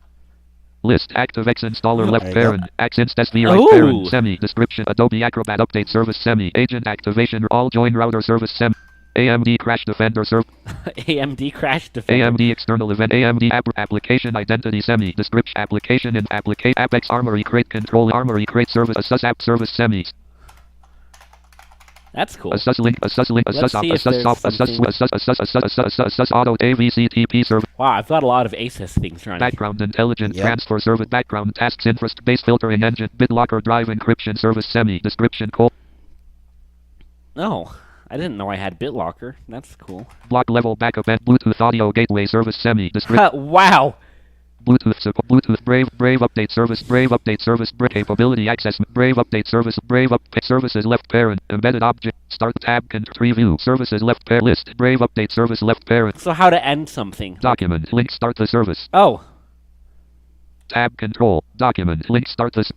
List. ActiveX installer left There you go. parent. Accents SV right Ooh. parent. Semi. Description. Adobe Acrobat update service. Semi. Agent activation. All join router service. Semi. AMD crash defender serve. AMD crash defender. AMD external event. AMD application identity. Semi. Description. Application and application. Apex Armory crate control. Armory crate service. Assus app service. Semi. That's cool. Assus link. Assus link. Let's Assus op. see if Assus there's soft. something- Assus auto. AVCTP server. Wow, I've got a lot of ASUS things running. Background intelligent Yep. transfer service. Background tasks. Infrast base filtering engine. BitLocker drive encryption service. Semi. Description. Oh, I didn't know I had BitLocker. That's cool. Block level backup and Bluetooth audio gateway service. Semi. Description. Wow. Bluetooth support. Bluetooth Brave update service. Brave update service. Capability access. Brave update service. Brave update services left parent. Embedded object. Start tab. Preview services left parent list. Brave update service left parent. So how to end something? Document link start the service. Oh, Tab control. Document link start the.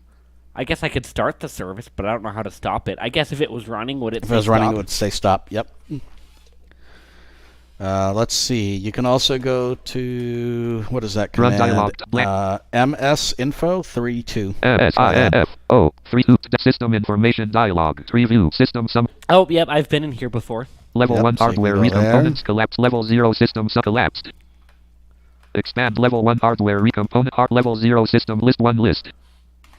I guess I could start the service, but I don't know how to stop it. I guess if it was running, would it If say it was running, stop? it would say stop. Yep. Let's see. You can also go to, what is that Run command? dialog, blank. msinfo 32. SINFO 32 system information dialog. Tree view system sum. Oh, yep, I've been in here before. Level Yep, 1 so you can hardware go read there. components collapsed. Level 0 system collapsed. Expand level 1 hardware recomponent level 0 system list 1 list.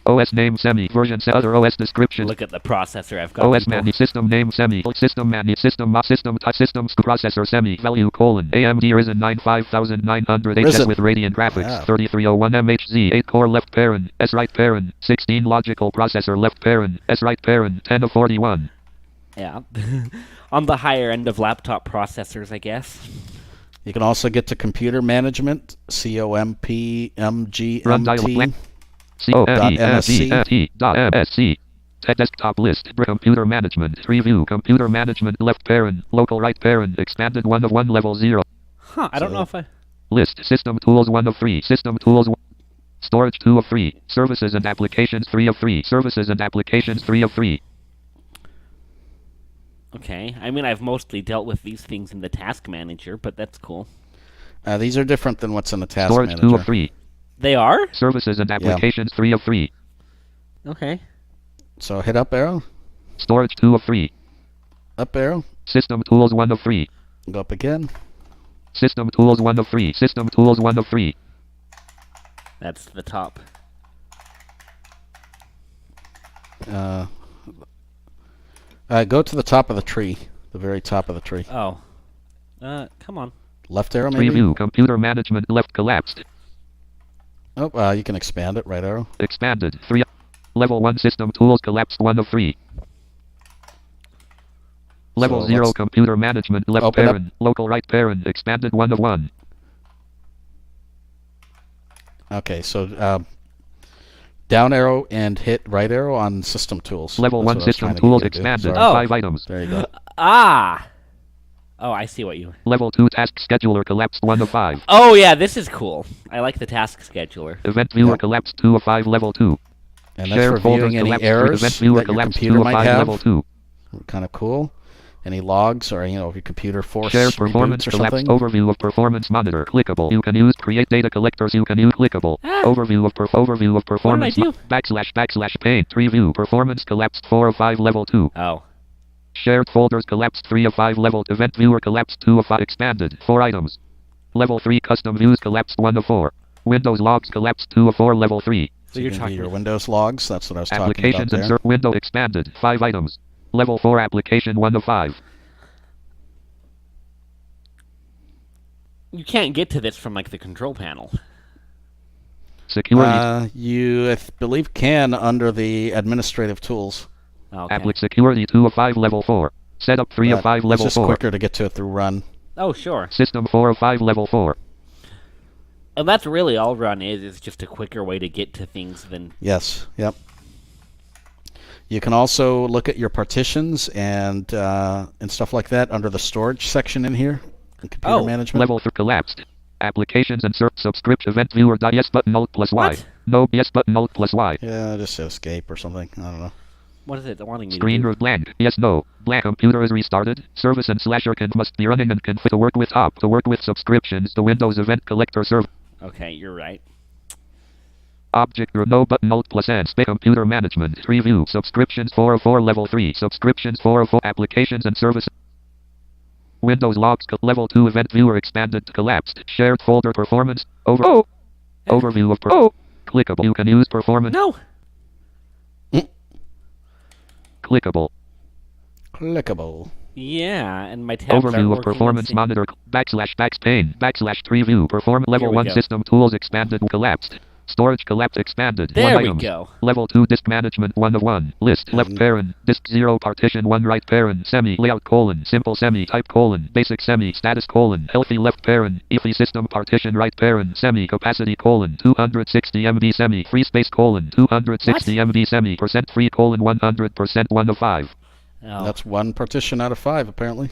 OS name semi version other OS description. Look at the processor I've got. OS people. manu system name semi system manu system system type systems processor semi value colon AMD Ryzen 9 5900 HS Ryzen. with Radeon graphics Yeah. 3301 MHz 8 core left parent S right parent 16 logical processor left parent S right parent 10 of 41. Yeah. On the higher end of laptop processors, I guess. You can also get to computer management, Run dialog blank. COMPMSC.MSC. Desktop list. Computer management. Review. Computer management. Left parent. Local right parent. Expanded 1 of 1 level 0. Huh, I don't know if I... List. System tools 1 of 3. System tools 1. Storage 2 of 3. Services and applications 3 of 3. Services and applications 3 of 3. Okay, I mean, I've mostly dealt with these things in the task manager, but that's cool. These are different than what's in the task Storage manager. 2 of 3. They are? Services and applications 3 of 3. Okay. So hit up arrow, Storage 2 of 3. up arrow, System tools 1 of 3. go up again. System tools 1 of 3. System tools 1 of 3. That's the top. Go to the top of the tree, the very top of the tree. Oh. Come on. Left arrow maybe? Review. Computer management left collapsed. Oh, you can expand it, right arrow. Expanded 3. Level 1 system tools collapsed 1 of 3. Level So 0 let's computer management left open up. parent. Local right parent. Expanded 1 of 1. Okay, so down arrow and hit right arrow on system tools. Level That's 1 what I was system trying to tools get you to do. expanded. Sorry. Oh. 5 items. There you go. Ah! Oh, I see what you... Level 2 task scheduler collapsed 1 of 5. Oh, yeah, this is cool. I like the task scheduler. Event viewer Yep. collapsed 2 of 5 level 2. And that's Share for folders viewing any collapsed 3. errors Event viewer that your collapsed computer 2 of might 5 have. level 2. Kind of cool. Any logs or, if your computer force Share performance reboots or collapsed. something. Overview of performance monitor. Clickable. You can use create data collectors. You can use clickable. Overview of performance. do? / paint. Review. Performance collapsed 4 of 5 level 2. Oh. Shared folders collapsed 3 of 5 level. Event viewer collapsed 2 of 5. Expanded 4 items. Level 3 custom views collapsed 1 of 4. Windows logs collapsed 2 of 4 level 3. So you you're can talking... view your Windows logs. That's what I was talking about Applications there. insert window expanded 5 items. Level 4 application 1 of 5. You can't get to this from, like, the control panel. Security. You, I believe, can under the administrative tools. Okay. Applic security 2 of 5 level 4. Setup 3 of but 5 level it's just 4. quicker to get to it through run. Oh, sure. System 4 of 5 level 4. And that's really all Run is just a quicker way to get to things than... Yes. Yep. You can also look at your partitions and stuff like that under the storage section in here in computer management. Level 3 collapsed. Applications and subscription event viewer. Yes button Alt plus Y. What? No yes button Alt plus Y. Yeah, just escape or something. I don't know. What is it wanting me Screen to do? root blank. Yes no. Blank computer is restarted. Service and slasher can must be running and config to work with top. To work with subscriptions. The Windows Event Collector server. Okay, you're right. Object or no button Alt plus N. Space computer management. Review. Subscriptions 404 level 3. Subscriptions 404 applications and service. Windows logs level 2 event viewer expanded collapsed. Shared folder performance. Overview of clickable. You can use performance. No! Clickable. Clickable. Yeah, and my tabs aren't Overview of working performance in sync. monitor. Backslash preview. Performance level Here we 1 go. system tools expanded collapsed. Storage collapsed expanded. There 1 we items. go. Level 2 disk management 1 of 1. List left parent. Disk 0 partition 1 right parent. Semi layout colon. Simple semi type colon. Basic semi status colon. Healthy left parent. EFI system partition right parent. Semi capacity colon. 260 MB semi free space colon. 260 MB semi percent free colon 100% 1 of 5. Oh. That's one partition out of 5, apparently.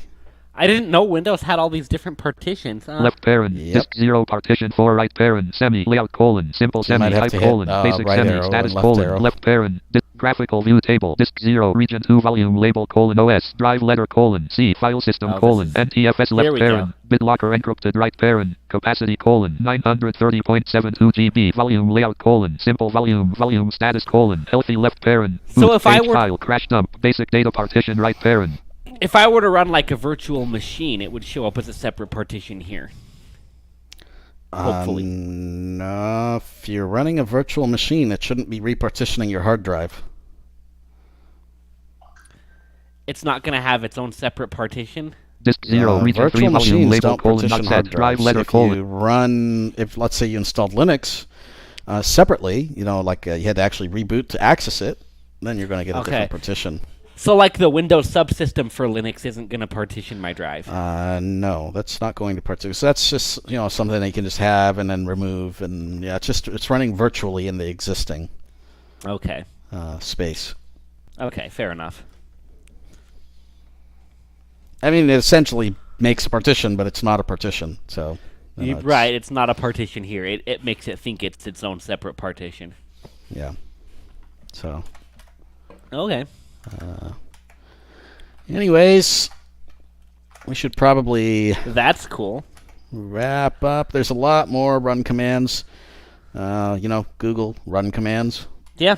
I didn't know Windows had all these different partitions. Left parent. Yep. Disk 0 partition 4 right parent. Semi layout colon. Simple You semi might have type to hit, colon. Basic right semi arrow status and left colon. arrow. Left parent. Graphical view table. Disk 0 region 2 volume label colon OS. Drive letter colon. C file system Oh, colon. this is- NTFS Here left we parent. BitLocker encrypted right parent. Capacity colon. 930.72 GB. Volume layout colon. Simple volume. Volume status colon. Healthy left parent. So if I page were- file crash dump. Basic data partition right parent. If I were to run like a virtual machine, it would show up as a separate partition here. Hopefully. No, if you're running a virtual machine, it shouldn't be repartitioning your hard drive. It's not going to have its own separate partition. Disk 0 region 3 virtual volume machines label don't colon partition not hard set. Drive drives. letter If colon. you run, if let's say you installed Linux separately, like you had to actually reboot to access it, then you're going to get a Okay. different partition. So like the Windows subsystem for Linux isn't going to partition my drive. No, that's not going to partition. So that's just something that you can just have and then remove, and yeah, it's running virtually in the existing Okay. space. Okay, fair enough. I mean, it essentially makes a partition, but it's not a partition. So it's- Right, it's not a partition here. It makes it think it's its own separate partition. Yeah. So. Okay. Anyways, we should probably That's cool. wrap up. There's a lot more run commands. Google run commands. Yeah.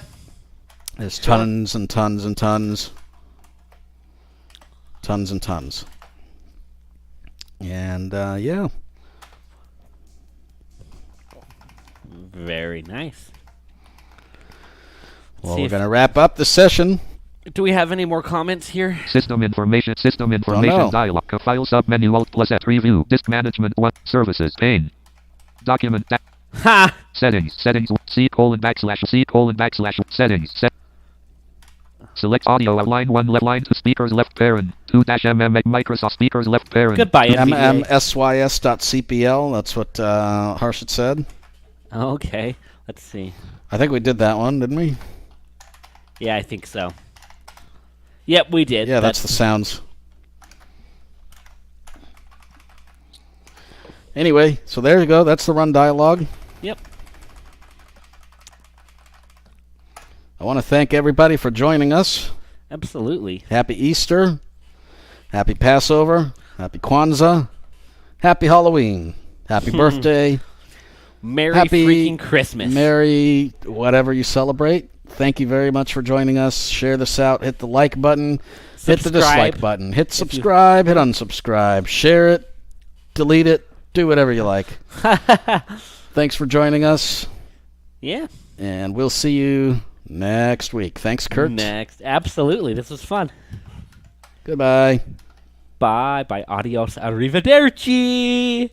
There's tons and tons and tons. Tons and tons. And, yeah. Very nice. Well, See we're if- going to wrap up the session. Do we have any more comments here? System information know. dialog. File submenu Alt plus F review. Disk management 1. Services pane. Document Ha! settings. C colon backslash settings. Select audio line 1 left line 2 speakers left parent 2-mm Microsoft speakers left parent. Goodbye, NVDA. MMSYS.cpl. That's what Harshit said. Okay. Let's see. I think we did that one, didn't we? Yeah, I think so. Yep, we did. Yeah, that's the sounds. Anyway, so there you go. That's the run dialogue. Yep. I want to thank everybody for joining us. Absolutely. Happy Easter. Happy Passover. Happy Kwanzaa. Happy Halloween. Happy birthday. Merry Happy freaking Christmas. Merry whatever you celebrate. Thank you very much for joining us. Share this out. Hit the like button. Hit the dislike Subscribe. button. Hit subscribe. Hit unsubscribe. Share it. Delete it. Do whatever you like. Thanks for joining us. Yeah. And we'll see you next week. Thanks, Kurt. Next. Absolutely. This was fun. Goodbye. Bye. Bye. Adios. Arrivederci.